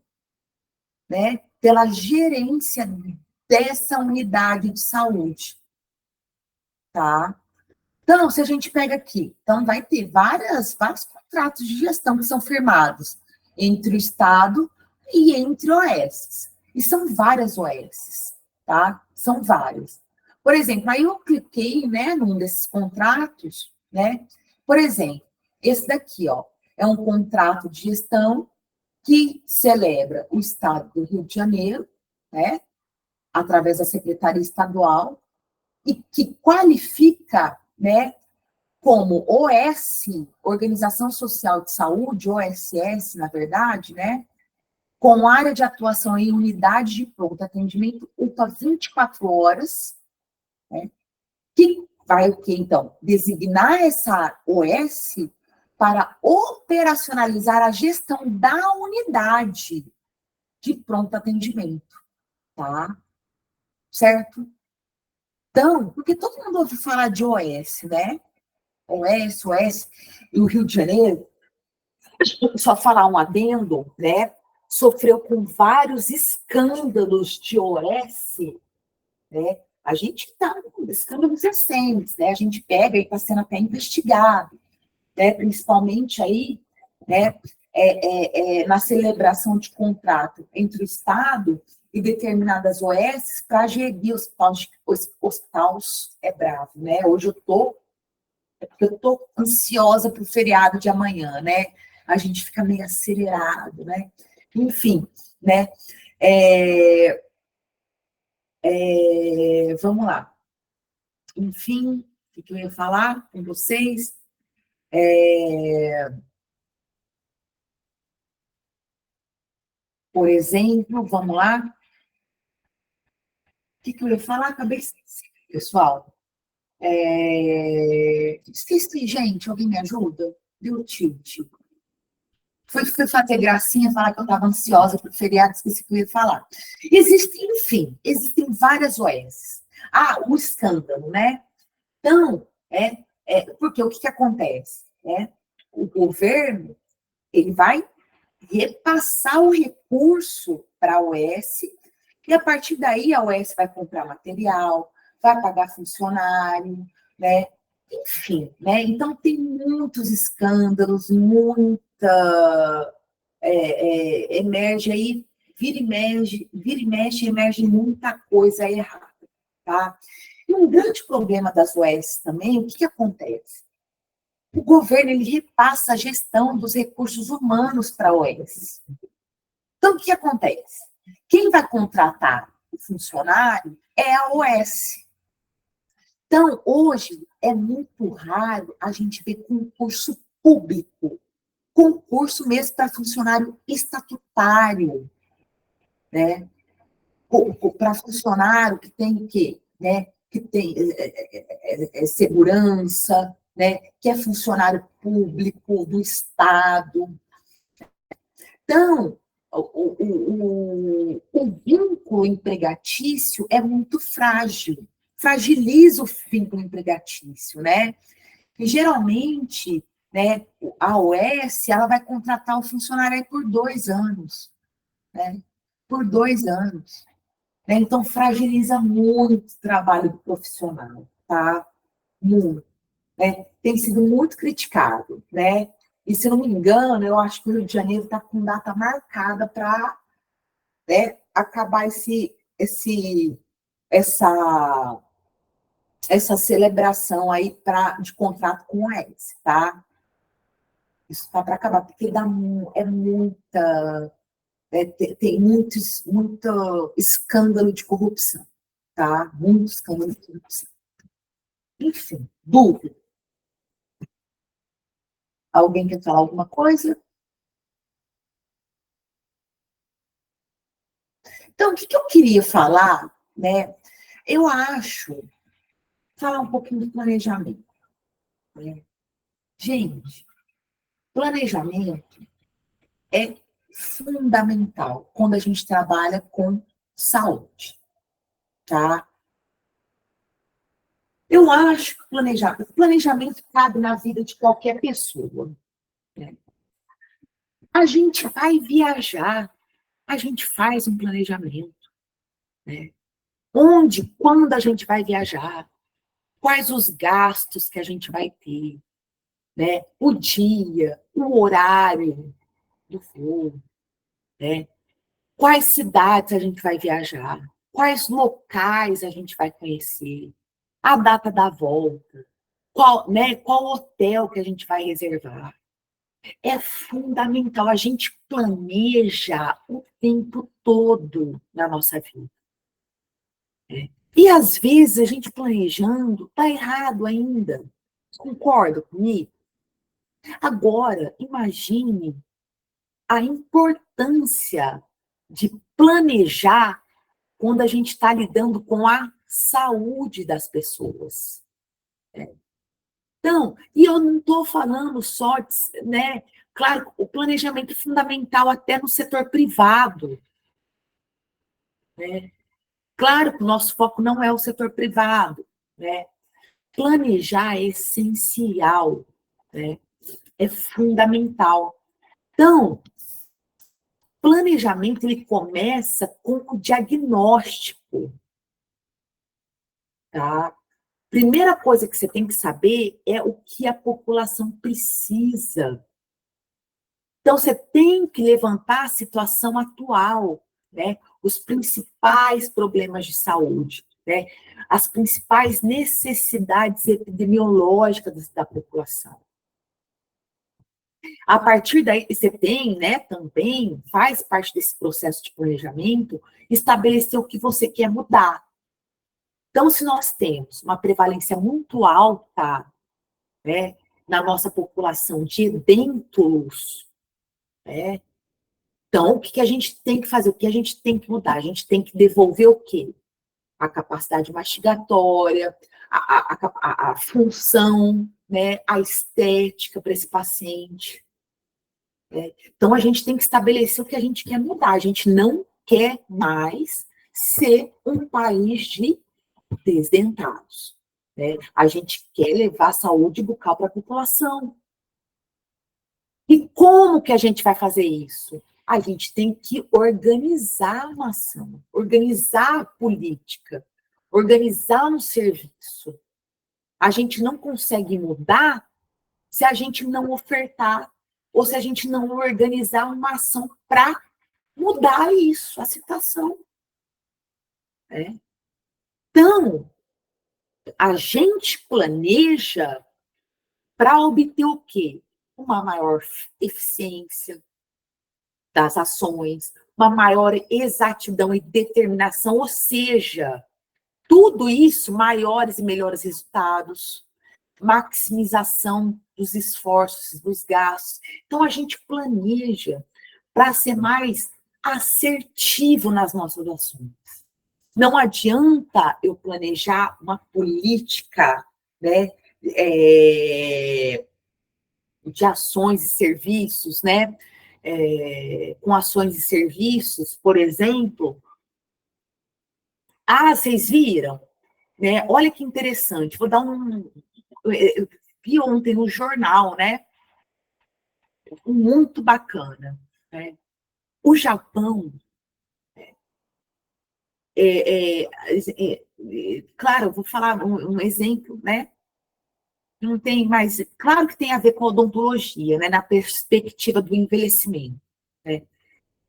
né, pela gerência dessa unidade de saúde, tá? Então, se a gente pega aqui, então vai ter vários contratos de gestão que são firmados entre o Estado e entre OS. E são várias OS, tá? São várias. Por exemplo, aí eu cliquei, né, num desses contratos, né? Por exemplo, esse daqui, ó, é um contrato de gestão que celebra o Estado do Rio de Janeiro, né, através da Secretaria Estadual, e que qualifica, né, como OS, Organização Social de Saúde, OSS, na verdade, né, com área de atuação em unidade de pronto atendimento, UPA 24 horas, né, que vai o quê, então? Designar essa OS para operacionalizar a gestão da unidade de pronto atendimento, tá? Certo? Então, porque todo mundo ouve falar de OS, né? OS, e o Rio de Janeiro, só falar um adendo, né? Sofreu com vários escândalos de OS, né? A gente está com escândalos recentes, né? A gente pega e está sendo até investigado, né? Principalmente aí, né? Na celebração de contrato entre o Estado e determinadas OS para gerir hospitais é bravo, né? Hoje eu tô ansiosa para o feriado de amanhã, né? A gente fica meio acelerado, né? Enfim, né? Vamos lá. Enfim, o que eu ia falar com vocês? Por exemplo, vamos lá. O que eu ia falar? Acabei esquecendo, pessoal. Esqueci, gente. Alguém me ajuda? Deu tilt. Fui fazer gracinha, falar que eu estava ansiosa para o feriado, esqueci que eu ia falar. Existem várias OS. Ah, o escândalo, né? Então, porque o que acontece? O governo, ele vai repassar o recurso para a OS, e a partir daí a OS vai comprar material, vai pagar funcionário, né? Enfim, né? Então tem muitos escândalos, emerge aí, vira e mexe, emerge muita coisa errada, tá? E um grande problema das OS também, o que acontece? O governo, ele repassa a gestão dos recursos humanos para a OS. Então, o que acontece? Quem vai contratar o funcionário é a OS. Então, hoje, é muito raro a gente ver concurso público, concurso mesmo para funcionário estatutário, né? Para funcionário que tem o quê? Né? Que tem segurança, né? Que é funcionário público do Estado. Então, o vínculo empregatício é muito frágil, fragiliza o vínculo empregatício, né? E geralmente, né, a OS, ela vai contratar o funcionário aí por 2 anos, né? Por 2 anos. Né? Então, fragiliza muito o trabalho do profissional, tá? Muito. Né? Tem sido muito criticado, né? E, se não me engano, eu acho que o Rio de Janeiro está com data marcada para, né, acabar essa celebração aí de contrato com a ES, tá? Isso está para acabar, porque tem muito escândalo de corrupção, tá? Muito escândalo de corrupção. Enfim, dúvida. Alguém quer falar alguma coisa? Então, o que eu queria falar, né? Eu acho, falar um pouquinho do planejamento, né? Gente, planejamento é fundamental quando a gente trabalha com saúde, tá? Eu acho que planejamento cabe na vida de qualquer pessoa, né? A gente vai viajar, a gente faz um planejamento, né? Onde, quando a gente vai viajar, quais os gastos que a gente vai ter, né? O dia, o horário do voo, né? Quais cidades a gente vai viajar, quais locais a gente vai conhecer, a data da volta, qual hotel que a gente vai reservar. É fundamental, a gente planeja o tempo todo na nossa vida, né? E às vezes a gente planejando está errado ainda. Concorda comigo? Agora, imagine a importância de planejar quando a gente está lidando com a saúde das pessoas, né? Então, e eu não estou falando só, né? Claro, o planejamento é fundamental até no setor privado, né? Claro que o nosso foco não é o setor privado, né? Planejar é essencial, né? É fundamental. Então, planejamento ele começa com o diagnóstico, tá? Primeira coisa que você tem que saber é o que a população precisa. Então, você tem que levantar a situação atual, né? Os principais problemas de saúde, né? As principais necessidades epidemiológicas da população. A partir daí, você tem, né, também, faz parte desse processo de planejamento, estabelecer o que você quer mudar. Então, se nós temos uma prevalência muito alta, né, na nossa população de edêntulos, né, então, o que a gente tem que fazer? O que a gente tem que mudar? A gente tem que devolver o quê? A capacidade mastigatória, a função, né, a estética para esse paciente. Então, a gente tem que estabelecer o que a gente quer mudar. A gente não quer mais ser um país de desdentados, né? A gente quer levar saúde bucal para a população. E como que a gente vai fazer isso? A gente tem que organizar uma ação, organizar a política, organizar um serviço. A gente não consegue mudar se a gente não ofertar ou se a gente não organizar uma ação para mudar isso, a situação, né? Então, a gente planeja para obter o quê? Uma maior eficiência das ações, uma maior exatidão e determinação, ou seja, tudo isso, maiores e melhores resultados, maximização dos esforços, dos gastos. Então, a gente planeja para ser mais assertivo nas nossas ações. Não adianta eu planejar uma política, né, de ações e serviços, né, com ações e serviços, por exemplo. Ah, vocês viram? Né? Olha que interessante, vou dar um... Eu vi ontem no jornal, né? Muito bacana, né? O Japão, claro, eu vou falar um exemplo, né? Não tem mais, claro que tem a ver com a odontologia, né? Na perspectiva do envelhecimento, né?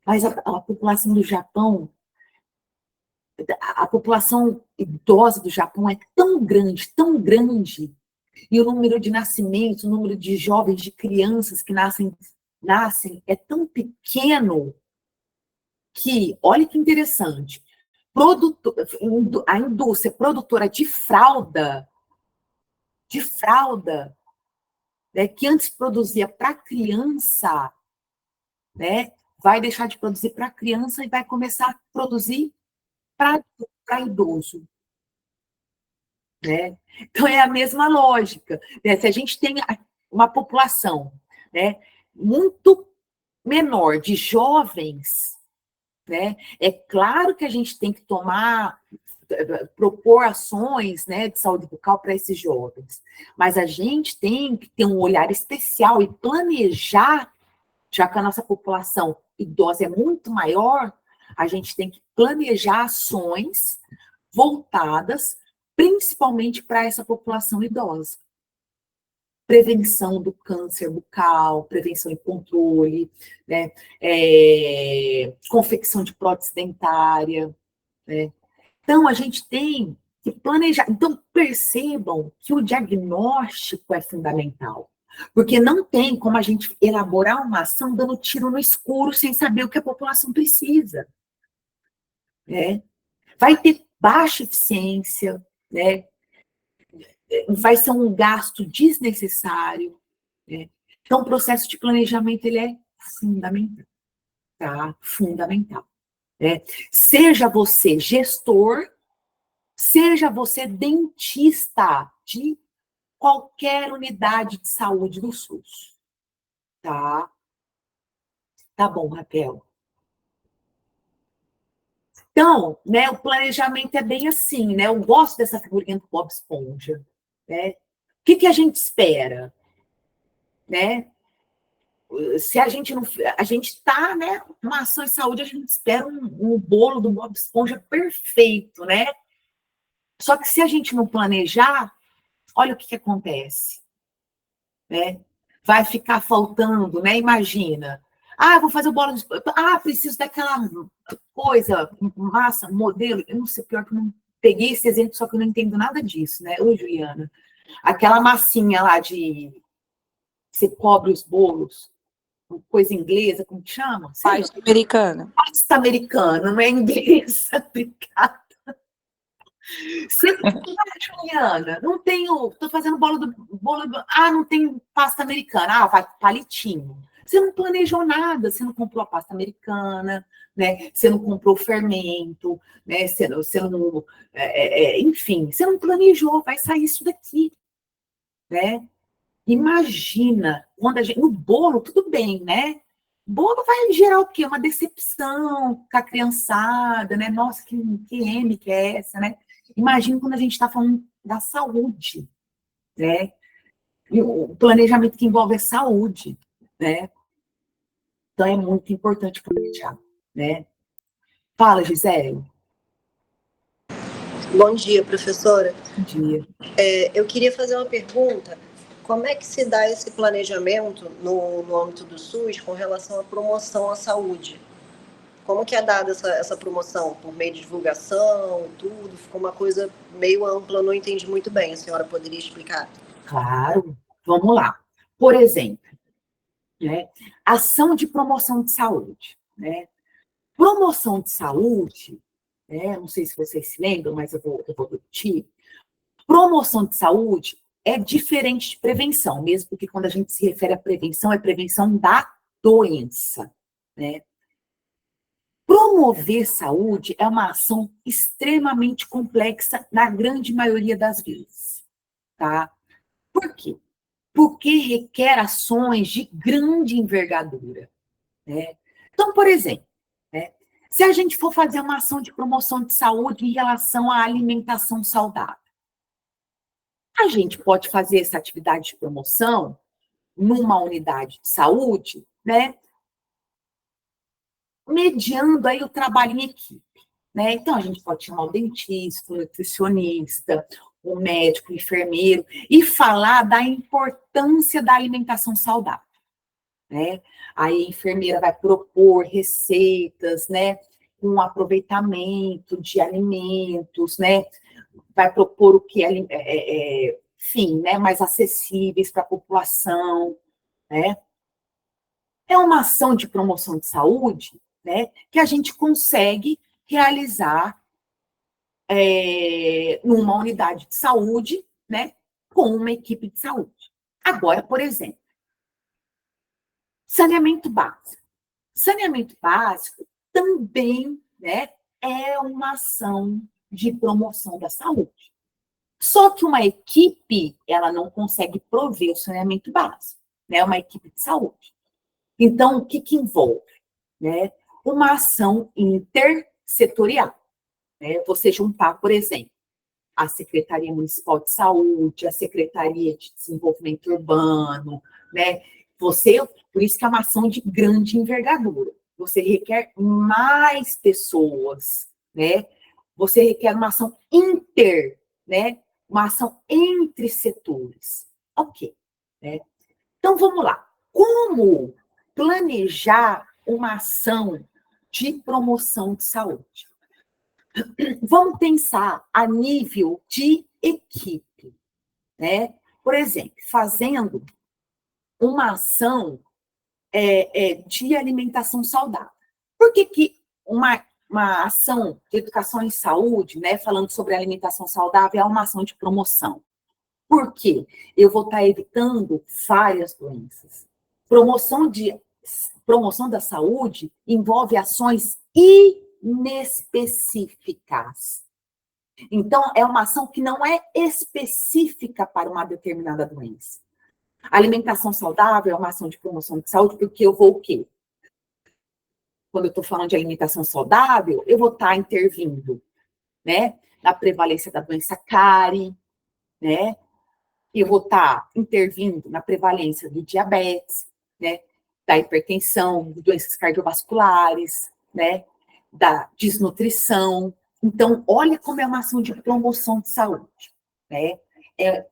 Mas a população do Japão, a população idosa do Japão é tão grande, e o número de nascimentos, o número de jovens, de crianças que nascem é tão pequeno que, olha que interessante, a indústria produtora de fralda, né, que antes produzia para criança, né, vai deixar de produzir para criança e vai começar a produzir para idoso. Né? Então, é a mesma lógica. Né? Se a gente tem uma população, né, muito menor de jovens, né, é claro que a gente tem que propor ações, né, de saúde bucal para esses jovens, mas a gente tem que ter um olhar especial e planejar, já que a nossa população idosa é muito maior, a gente tem que planejar ações voltadas principalmente para essa população idosa. Prevenção do câncer bucal, prevenção e controle, né? Confecção de prótese dentária, né? Então, a gente tem que planejar. Então, percebam que o diagnóstico é fundamental, porque não tem como a gente elaborar uma ação dando tiro no escuro sem saber o que a população precisa, né? Vai ter baixa eficiência, né? Vai ser um gasto desnecessário, né? Então, o processo de planejamento, ele é fundamental, tá? Fundamental, né? Seja você gestor, seja você dentista de qualquer unidade de saúde do SUS, tá? Tá bom, Raquel. Então, né, o planejamento é bem assim, né? Eu gosto dessa figurinha do Bob Esponja, né? O que a gente espera, né? Se a gente não, a gente está, né, numa ação de saúde, a gente espera um bolo do Bob Esponja perfeito, né? Só que se a gente não planejar, olha o que acontece, né? Vai ficar faltando, né? Imagina. Ah, vou fazer o bolo de... Ah, preciso daquela coisa, massa, modelo. Eu não sei, pior que eu não peguei esse exemplo, só que eu não entendo nada disso, né? Ô, Juliana, aquela massinha lá de... Você cobre os bolos, coisa inglesa, como que chama? Pasta americana. Pasta americana, não é inglesa, obrigada. Juliana, não tenho, estou fazendo não tem pasta americana, vai palitinho. Você não planejou nada, você não comprou a pasta americana, né? Você não comprou o fermento, né? Você não, enfim, você não planejou, vai sair isso daqui, né? Imagina, quando a gente, no bolo, tudo bem, né? Bolo vai gerar o quê? Uma decepção com a criançada, né? Nossa, que M que é essa, né? Imagina quando a gente está falando da saúde, né? E o planejamento que envolve a saúde, né? Então, é muito importante planejar, né? Fala, Gisele. Bom dia, professora. Bom dia. Eu queria fazer uma pergunta. Como é que se dá esse planejamento no âmbito do SUS com relação à promoção à saúde? Como que é dada essa promoção? Por meio de divulgação, tudo? Ficou uma coisa meio ampla, eu não entendi muito bem. A senhora poderia explicar? Claro. Vamos lá. Por exemplo, né, ação de promoção de saúde, né? Promoção de saúde, né, não sei se vocês se lembram, mas eu vou repetir. Promoção de saúde é diferente de prevenção, mesmo porque quando a gente se refere à prevenção, é prevenção da doença, né? Promover saúde é uma ação extremamente complexa na grande maioria das vezes, tá? Por quê? Porque requer ações de grande envergadura, né? Então, por exemplo, né, se a gente for fazer uma ação de promoção de saúde em relação à alimentação saudável, a gente pode fazer essa atividade de promoção numa unidade de saúde, né, mediando aí o trabalho em equipe, né? Então, a gente pode chamar o dentista, o nutricionista, o médico, o enfermeiro, e falar da importância da alimentação saudável, né? Aí a enfermeira vai propor receitas, né, com aproveitamento de alimentos, né? Vai propor o que enfim, né, mais acessíveis para a população, né? É uma ação de promoção de saúde, né, que a gente consegue realizar numa unidade de saúde, né, com uma equipe de saúde. Agora, por exemplo, saneamento básico. Saneamento básico também, né, é uma ação de promoção da saúde. Só que uma equipe, ela não consegue prover o saneamento básico, né? Uma equipe de saúde. Então, o que envolve? Né? Uma ação intersetorial. Né? Você juntar, por exemplo, a Secretaria Municipal de Saúde, a Secretaria de Desenvolvimento Urbano, né? Por isso que é uma ação de grande envergadura. Você requer mais pessoas, né? Você requer uma ação né? Uma ação entre setores. Ok. Né? Então, vamos lá. Como planejar uma ação de promoção de saúde? Vamos pensar a nível de equipe, né? Por exemplo, fazendo uma ação de alimentação saudável. Por que uma ação de educação em saúde, né, falando sobre alimentação saudável, é uma ação de promoção? Por quê? Eu vou estar evitando várias doenças. Promoção da saúde envolve ações inespecíficas. Então, é uma ação que não é específica para uma determinada doença. A alimentação saudável é uma ação de promoção de saúde, porque eu vou o quê? Quando eu estou falando de alimentação saudável, eu vou estar intervindo, né, na prevalência da doença cárie, né? Eu vou estar intervindo na prevalência do diabetes, né, da hipertensão, de doenças cardiovasculares, né, da desnutrição. Então, olha como é uma ação de promoção de saúde, né? É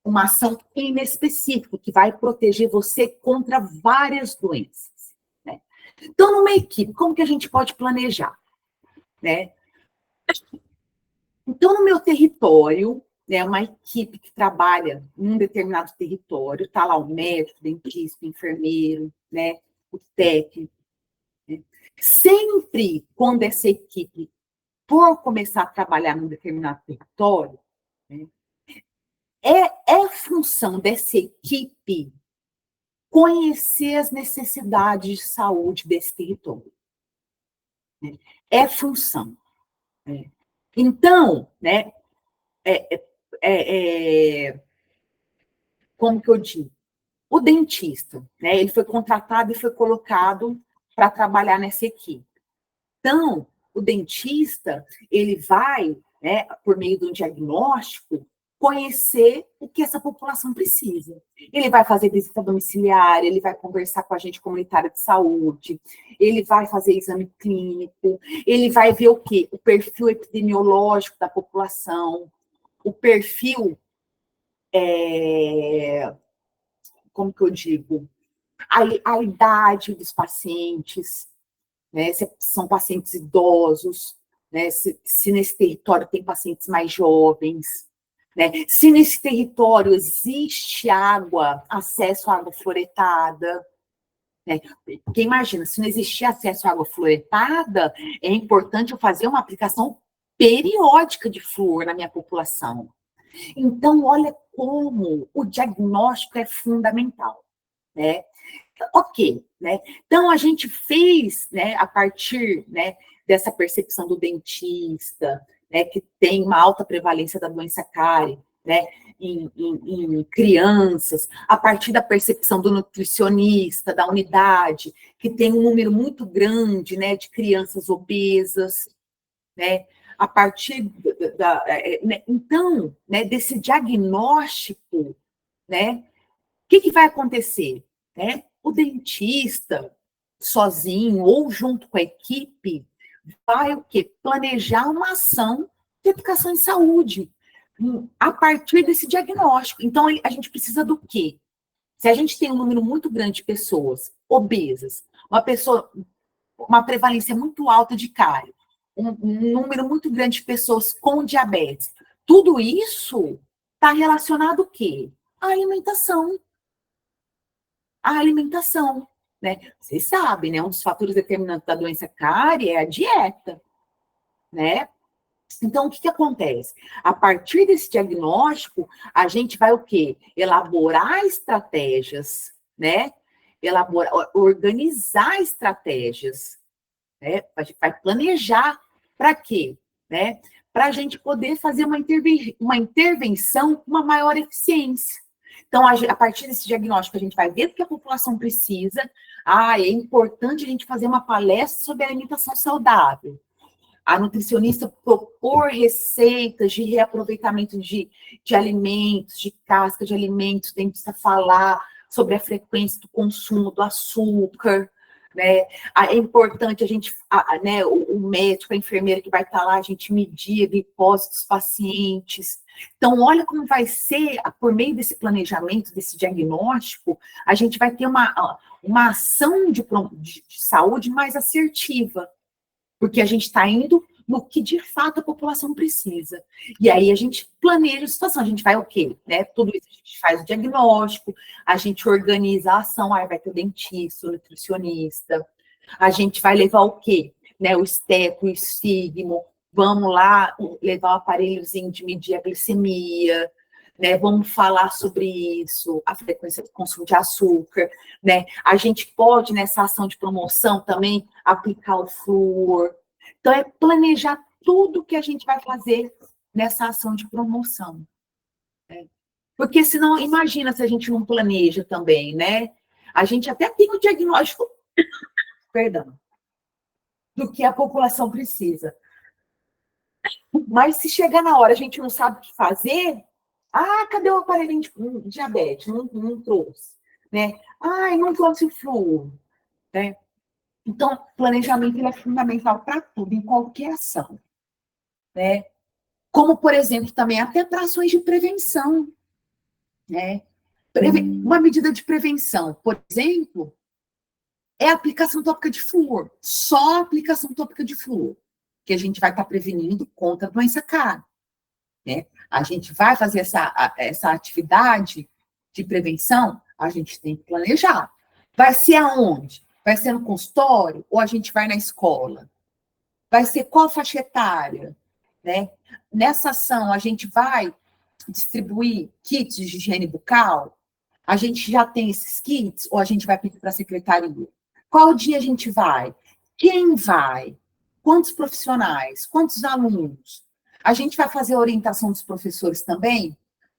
uma ação inespecífica que vai proteger você contra várias doenças, né? Então, numa equipe, como que a gente pode planejar, né? Então, no meu território, né, uma equipe que trabalha em um determinado território, está lá o médico, o dentista, o enfermeiro, né, o técnico. Né? Sempre quando essa equipe for começar a trabalhar num determinado território, né, é função dessa equipe conhecer as necessidades de saúde desse território. Né? É função. Né? Então, né, como que eu digo? O dentista, né, ele foi contratado e foi colocado para trabalhar nessa equipe. Então, o dentista, ele vai, né, por meio de um diagnóstico, conhecer o que essa população precisa. Ele vai fazer visita domiciliar, ele vai conversar com a agente comunitária de saúde, ele vai fazer exame clínico, ele vai ver o quê? O perfil epidemiológico da população, o perfil, como que eu digo? A idade dos pacientes, né? Se são pacientes idosos, né? Se nesse território tem pacientes mais jovens, né? Se nesse território existe água, acesso à água fluoretada, né? Porque imagina, se não existir acesso à água fluoretada, é importante eu fazer uma aplicação periódica de flúor na minha população. Então, olha como o diagnóstico é fundamental, né? Ok, né? Então, a gente fez, né, a partir, né, dessa percepção do dentista, né, que tem uma alta prevalência da doença cárie, né, em crianças, a partir da percepção do nutricionista, da unidade, que tem um número muito grande, né, de crianças obesas, né, a partir então, né, desse diagnóstico, né, o que vai acontecer? Né? O dentista, sozinho ou junto com a equipe, vai o quê? Planejar uma ação de educação em saúde, a partir desse diagnóstico. Então, a gente precisa do quê? Se a gente tem um número muito grande de pessoas obesas, uma prevalência muito alta de cárie, um número muito grande de pessoas com diabetes, tudo isso está relacionado ao quê? À alimentação. A alimentação, né? Vocês sabem, né? Um dos fatores determinantes da doença cárie é a dieta, né? Então, o que acontece? A partir desse diagnóstico, a gente vai o quê? Elaborar estratégias, né? elaborar, organizar estratégias, né? A gente vai planejar para quê? Né? Para a gente poder fazer uma intervenção com uma maior eficiência. Então, a partir desse diagnóstico, a gente vai ver o que a população precisa. É importante a gente fazer uma palestra sobre alimentação saudável. A nutricionista propor receitas de reaproveitamento de alimentos, de casca de alimentos, o dentista falar sobre a frequência do consumo do açúcar, né? É importante a gente, né, o médico, a enfermeira que vai estar lá, a gente medir a glicose dos pacientes. Então, olha como vai ser, por meio desse planejamento, desse diagnóstico, a gente vai ter uma ação de saúde mais assertiva, porque a gente está indo no que de fato a população precisa. E aí a gente planeja a situação, a gente vai o quê? Né? Tudo isso a gente faz o diagnóstico, a gente organiza a ação, vai ter o dentista, o nutricionista, a gente vai levar o quê? Né? O esteto, o estigmo, vamos lá levar o aparelhozinho de medir a glicemia, né? Vamos falar sobre isso, a frequência do consumo de açúcar, né? A gente pode, nessa ação de promoção também, aplicar o flúor. Então, é planejar tudo que a gente vai fazer nessa ação de promoção. Né? Porque senão, imagina se a gente não planeja também, né? A gente até tem o diagnóstico, perdão, do que a população precisa. Mas se chegar na hora a gente não sabe o que fazer, cadê o aparelhinho de diabetes? Não trouxe, né? Não trouxe o flúor, né? Então, planejamento ele é fundamental para tudo, em qualquer ação, né? Como, por exemplo, também até para ações de prevenção, né? Uma medida de prevenção, por exemplo, é a aplicação tópica de flúor, só a aplicação tópica de flúor, que a gente vai estar prevenindo contra a doença cárie, né? A gente vai fazer essa atividade de prevenção, a gente tem que planejar. Vai ser aonde? Vai ser no consultório ou a gente vai na escola? Vai ser qual faixa etária? Né? Nessa ação, a gente vai distribuir kits de higiene bucal? A gente já tem esses kits ou a gente vai pedir para a secretaria? Qual dia a gente vai? Quem vai? Quantos profissionais? Quantos alunos? A gente vai fazer a orientação dos professores também?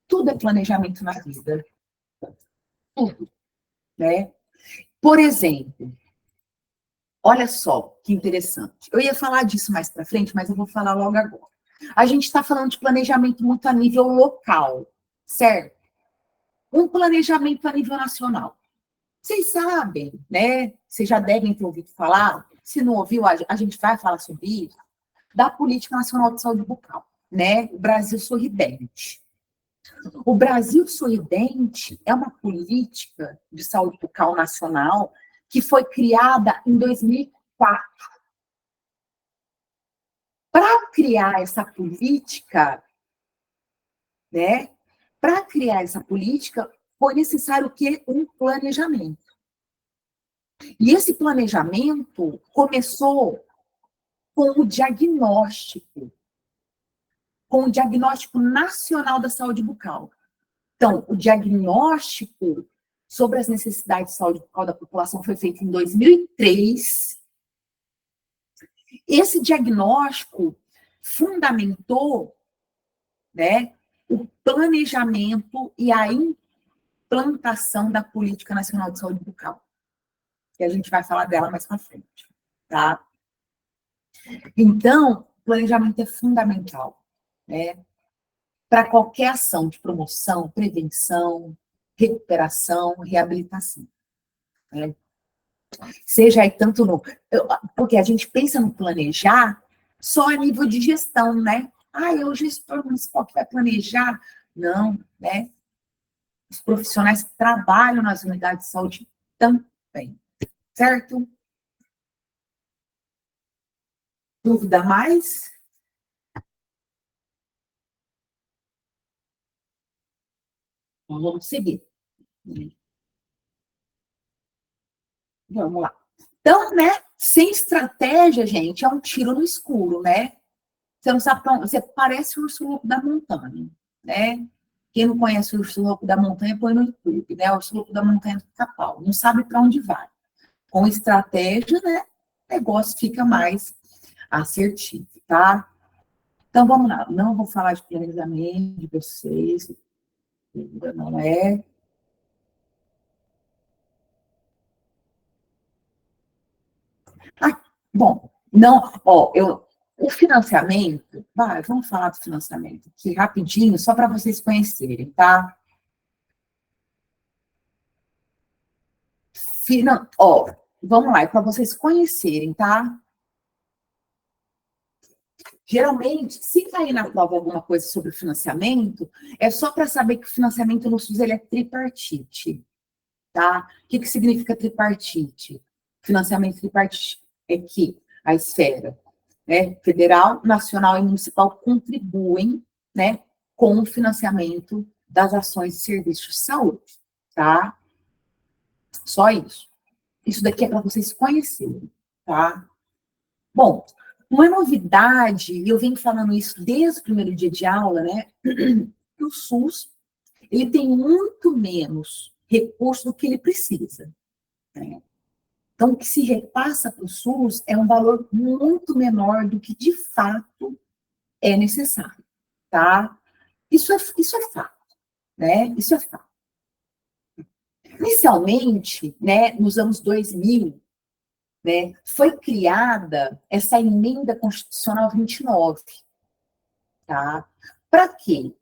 Tudo é planejamento na vida. Tudo. Né? Por exemplo, olha só que interessante. Eu ia falar disso mais para frente, mas eu vou falar logo agora. A gente está falando de planejamento muito a nível local, certo? Um planejamento a nível nacional. Vocês sabem, né? Vocês já devem ter ouvido falar, se não ouviu, a gente vai falar sobre isso, da Política Nacional de Saúde Bucal, né? O Brasil Sorridente. O Brasil Sorridente é uma política de saúde bucal nacional que foi criada em 2004. Para criar essa política, né? Para criar essa política, foi necessário o quê? Um planejamento. E esse planejamento começou com o diagnóstico nacional da saúde bucal. Então, o diagnóstico sobre as necessidades de saúde bucal da população foi feito em 2003. Esse diagnóstico fundamentou, né, o planejamento e a implantação da Política Nacional de Saúde Bucal, que a gente vai falar dela mais para frente, tá? Então, planejamento é fundamental, né, para qualquer ação de promoção, prevenção, recuperação, reabilitação, né? Seja aí tanto no... Porque a gente pensa no planejar só a nível de gestão, né? É o gestor municipal que vai planejar. Não, né? Os profissionais que trabalham nas unidades de saúde também, certo? Dúvida mais? Então, vamos seguir. Vamos lá. Então, né, sem estratégia, gente, é um tiro no escuro, né? Você não sabe pra onde, você parece o urso louco da montanha, né? Quem não conhece o Urso Louco da Montanha, põe no YouTube, né? O Urso Louco da Montanha do Pica-Pau. Não sabe para onde vai. Com estratégia, né? O negócio fica mais assertivo, tá? Então, vamos lá. Não vou falar de planejamento de vocês. Não é. Bom, não, ó, o financiamento, vamos falar do financiamento aqui rapidinho, só para vocês conhecerem, tá? Ó, vamos lá, é para vocês conhecerem, tá? Geralmente, se cair na prova alguma coisa sobre financiamento, é só para saber que o financiamento no SUS ele é tripartite, tá? O que significa tripartite? Financiamento tripartite é que a esfera, né, federal, nacional e municipal contribuem, né, com o financiamento das ações e serviços de saúde, tá? Só isso. Isso daqui é para vocês conhecerem, tá? Bom, uma novidade, e eu venho falando isso desde o primeiro dia de aula, né, que o SUS, ele tem muito menos recurso do que ele precisa, né? Então, o que se repassa para o SUS é um valor muito menor do que, de fato, é necessário, tá? Isso é fato, né? Isso é fato. Inicialmente, né, nos anos 2000, né, foi criada essa emenda constitucional 29, tá? Para quê?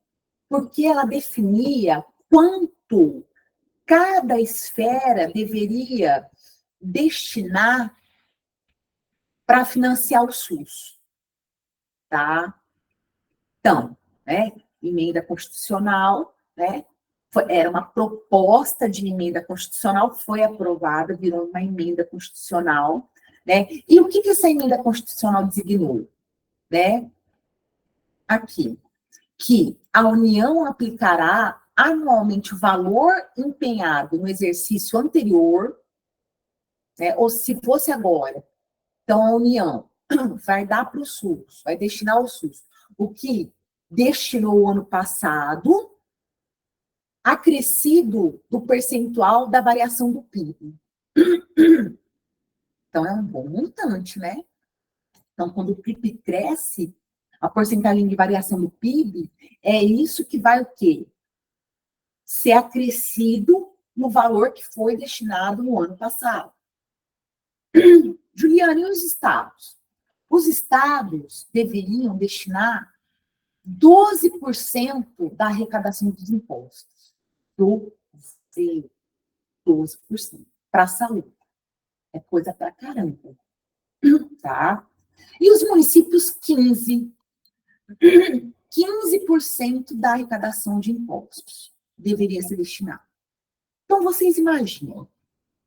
Porque ela definia quanto cada esfera deveria destinar para financiar o SUS, tá? Então, né, emenda constitucional, né, era uma proposta de emenda constitucional, foi aprovada, virou uma emenda constitucional, né? E o que essa emenda constitucional designou, né? Aqui, que a União aplicará anualmente o valor empenhado no exercício anterior, né, ou se fosse agora, então a União vai dar para o SUS, vai destinar ao SUS o que destinou o ano passado, acrescido do percentual da variação do PIB. Então, é um bom montante, né? Então, quando o PIB cresce, a porcentagem de variação do PIB, é isso que vai o quê? Ser acrescido no valor que foi destinado no ano passado. Juliana, e os estados? Os estados deveriam destinar 12% da arrecadação dos impostos. 12% para a saúde. É coisa para caramba. Tá? E os municípios, 15%. 15% da arrecadação de impostos deveria ser destinado. Então, vocês imaginam,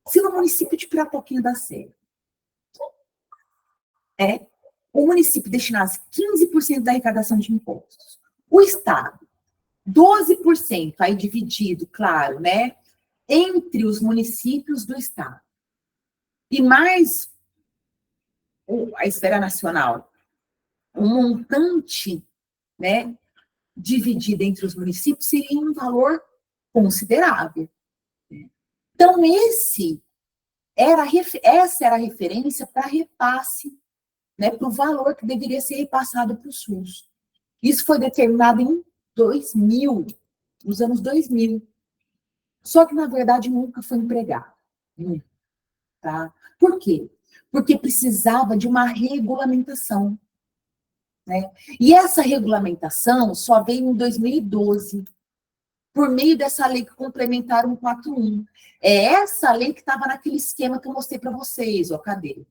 se no município de Pirapoquinha da Serra, o município destinasse 15% da arrecadação de impostos, o Estado, 12%, aí dividido, claro, né, entre os municípios do Estado, e mais a esfera nacional, um montante, né, dividido entre os municípios, seria um valor considerável. Então, essa era a referência para repasse, né, para o valor que deveria ser repassado para o SUS. Isso foi determinado em 2000, nos anos 2000. Só que, na verdade, nunca foi empregado. Tá? Por quê? Porque precisava de uma regulamentação, né? E essa regulamentação só veio em 2012, por meio dessa lei complementar 141. É essa lei que estava naquele esquema que eu mostrei para vocês. Ó, cadê? Vou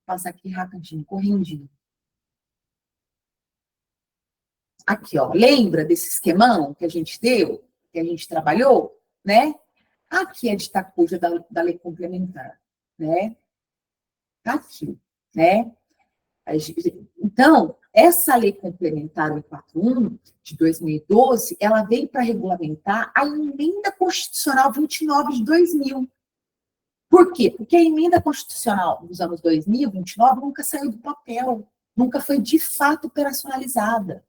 passar aqui rapidinho, correndinho. Aqui, ó. Lembra desse esquemão que a gente deu? Que a gente trabalhou? Né? Aqui é de tacuja da lei complementar. Né? Aqui. Né? Então, essa lei complementar 141 de 2012, ela veio para regulamentar a emenda constitucional 29 de 2000. Por quê? Porque a emenda constitucional dos anos 2000, 29, nunca saiu do papel, nunca foi de fato operacionalizada.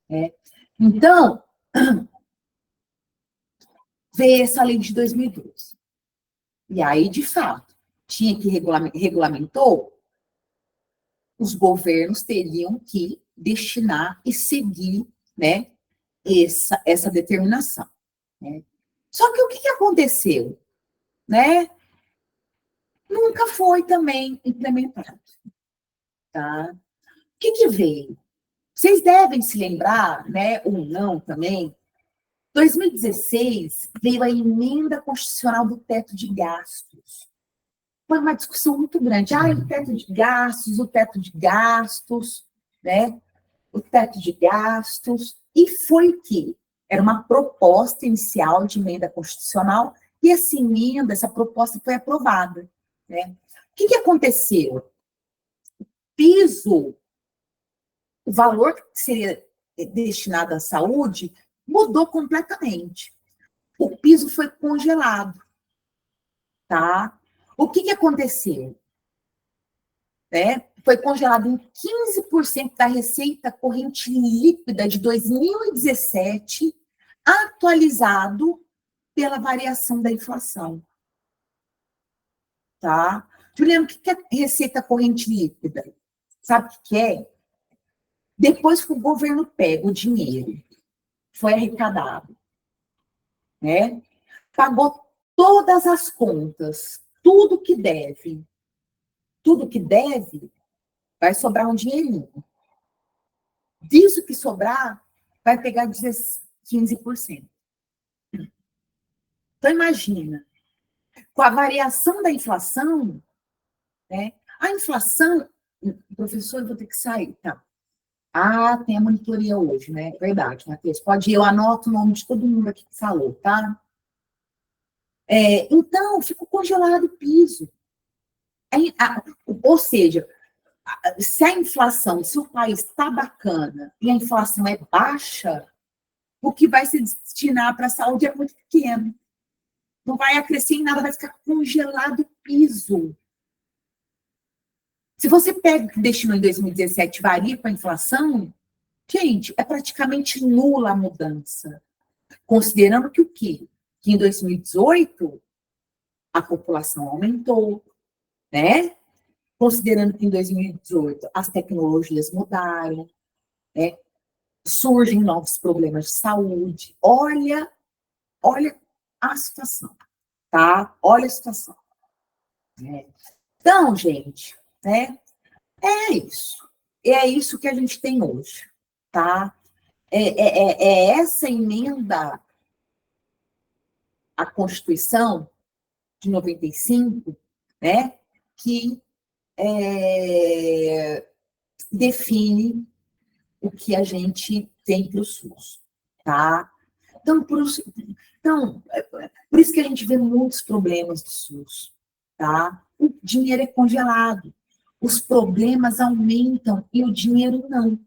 Né? Então, veio essa lei de 2012. E aí, de fato, tinha que regulamentou, os governos teriam que destinar e seguir, né, essa determinação. Né? Só que o que aconteceu? Né? Nunca foi também implementado. Tá? O que veio? Vocês devem se lembrar, né, ou não também, 2016 veio a emenda constitucional do teto de gastos. Foi uma discussão muito grande. O teto de gastos, né? O teto de gastos. E foi o quê? Era uma proposta inicial de emenda constitucional e essa emenda, essa proposta foi aprovada. Né? O que aconteceu? O valor que seria destinado à saúde mudou completamente. O piso foi congelado, tá? O que aconteceu? Né? Foi congelado em 15% da receita corrente líquida de 2017, atualizado pela variação da inflação. Tá? Juliano, o que é receita corrente líquida? Sabe o que é? Depois que o governo pega o dinheiro, foi arrecadado, né? Pagou todas as contas, tudo que deve, vai sobrar um dinheirinho. Disso que sobrar, vai pegar 15%. Então, imagina, com a variação da inflação, né? A inflação, professor, eu vou ter que sair, tá? Tem a monitoria hoje, né? Verdade, Matheus. Pode ir, eu anoto o nome de todo mundo aqui que falou, tá? Então, ficou congelado o piso. Ou seja, se a inflação, se o país está bacana e a inflação é baixa, o que vai se destinar para a saúde é muito pequeno. Não vai acrescer em nada, vai ficar congelado o piso. Se você pega o que destinou em 2017 varia com a inflação, gente, é praticamente nula a mudança. Considerando que o quê? Que em 2018 a população aumentou, né? Considerando que em 2018 as tecnologias mudaram, né? Surgem novos problemas de saúde. Olha a situação, tá? Olha a situação. Né? Então, gente, né? É isso. É isso que a gente tem hoje, tá? É essa emenda à Constituição de 95, né? Que define o que a gente tem para o SUS, tá? Então, por isso que a gente vê muitos problemas do SUS, tá? O dinheiro é congelado, os problemas aumentam e o dinheiro não.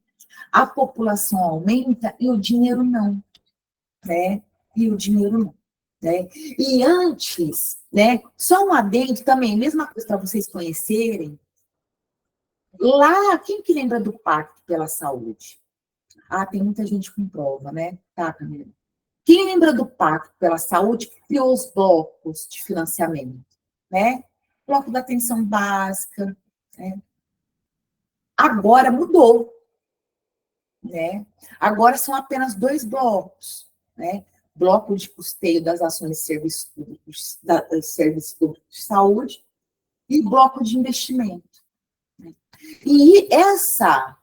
A população aumenta e o dinheiro não, né? E o dinheiro não, né? E antes, né? Só um adendo também, mesma coisa para vocês conhecerem. Lá, quem que lembra do Pacto pela Saúde? Tem muita gente com prova, né? Tá, Camila? Quem lembra do Pacto pela Saúde que criou os blocos de financiamento, né? Bloco da atenção básica, né? Agora mudou, né? Agora são apenas 2 blocos, né? Bloco de custeio das ações de serviços públicos, serviços públicos de saúde e bloco de investimento. Né? E essa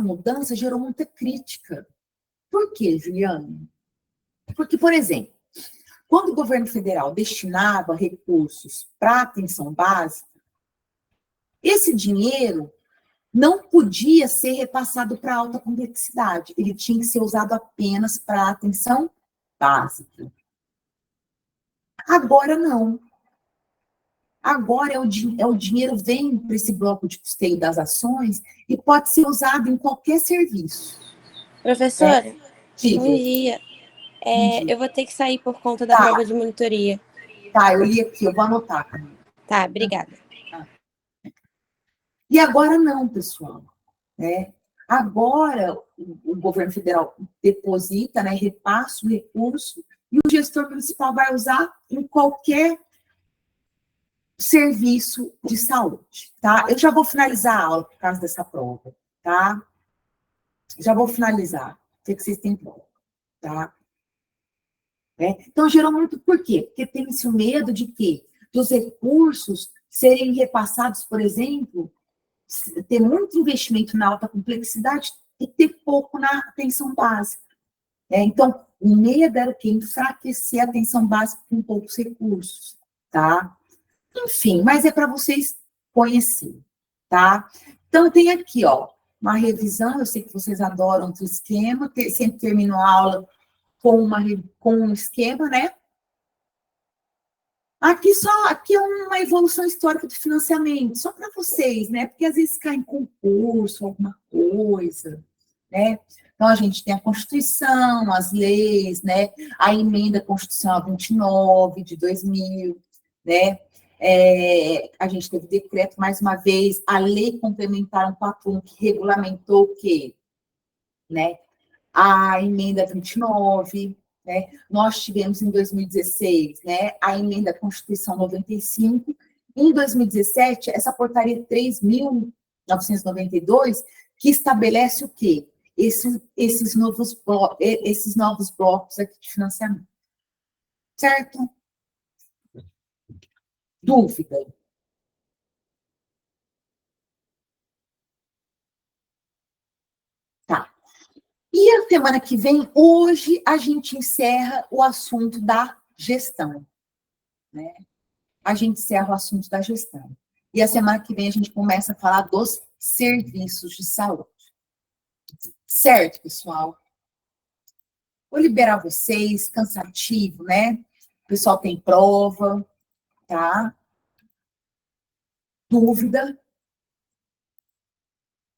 mudança gerou muita crítica. Por quê, Juliana? Porque, por exemplo, quando o governo federal destinava recursos para atenção básica, esse dinheiro não podia ser repassado para alta complexidade, ele tinha que ser usado apenas para atenção básica. Agora não. Agora o dinheiro vem para esse bloco de custeio das ações e pode ser usado em qualquer serviço. Professora, bom dia. Eu vou ter que sair por conta da prova de monitoria. Tá, eu li aqui, eu vou anotar. Tá, obrigada. E agora não, pessoal. Né? Agora, o governo federal deposita, né, repassa o recurso, e o gestor municipal vai usar em qualquer serviço de saúde, tá? Eu já vou finalizar a aula por causa dessa prova, tá? Já vou finalizar, sei que vocês têm prova, tá? Então, gerou muito por quê? Porque tem-se o medo de que dos recursos serem repassados, por exemplo, ter muito investimento na alta complexidade e ter pouco na atenção básica. Então, o medo era o quê? Enfraquecer a atenção básica com poucos recursos, tá? Enfim, mas é para vocês conhecerem, tá? Então, tem aqui, ó, uma revisão, eu sei que vocês adoram o esquema, sempre termino a aula com um esquema, né? Aqui é uma evolução histórica do financiamento, só para vocês, né? Porque às vezes cai em concurso, alguma coisa, né? Então, a gente tem a Constituição, as leis, né? A emenda constitucional 29 de 2000, né? A gente teve decreto, mais uma vez, a lei complementar 141, que regulamentou o quê? Né? A emenda 29, né? Nós tivemos em 2016, né, a emenda à Constituição 95, em 2017, essa portaria 3.992, que estabelece o quê? Esses novos blocos aqui de financiamento. Certo? Dúvida? Tá. E a semana que vem, hoje, a gente encerra o assunto da gestão, né? A gente encerra o assunto da gestão. E a semana que vem a gente começa a falar dos serviços de saúde. Certo, pessoal? Vou liberar vocês, cansativo, né? O pessoal tem prova, tá? Dúvida?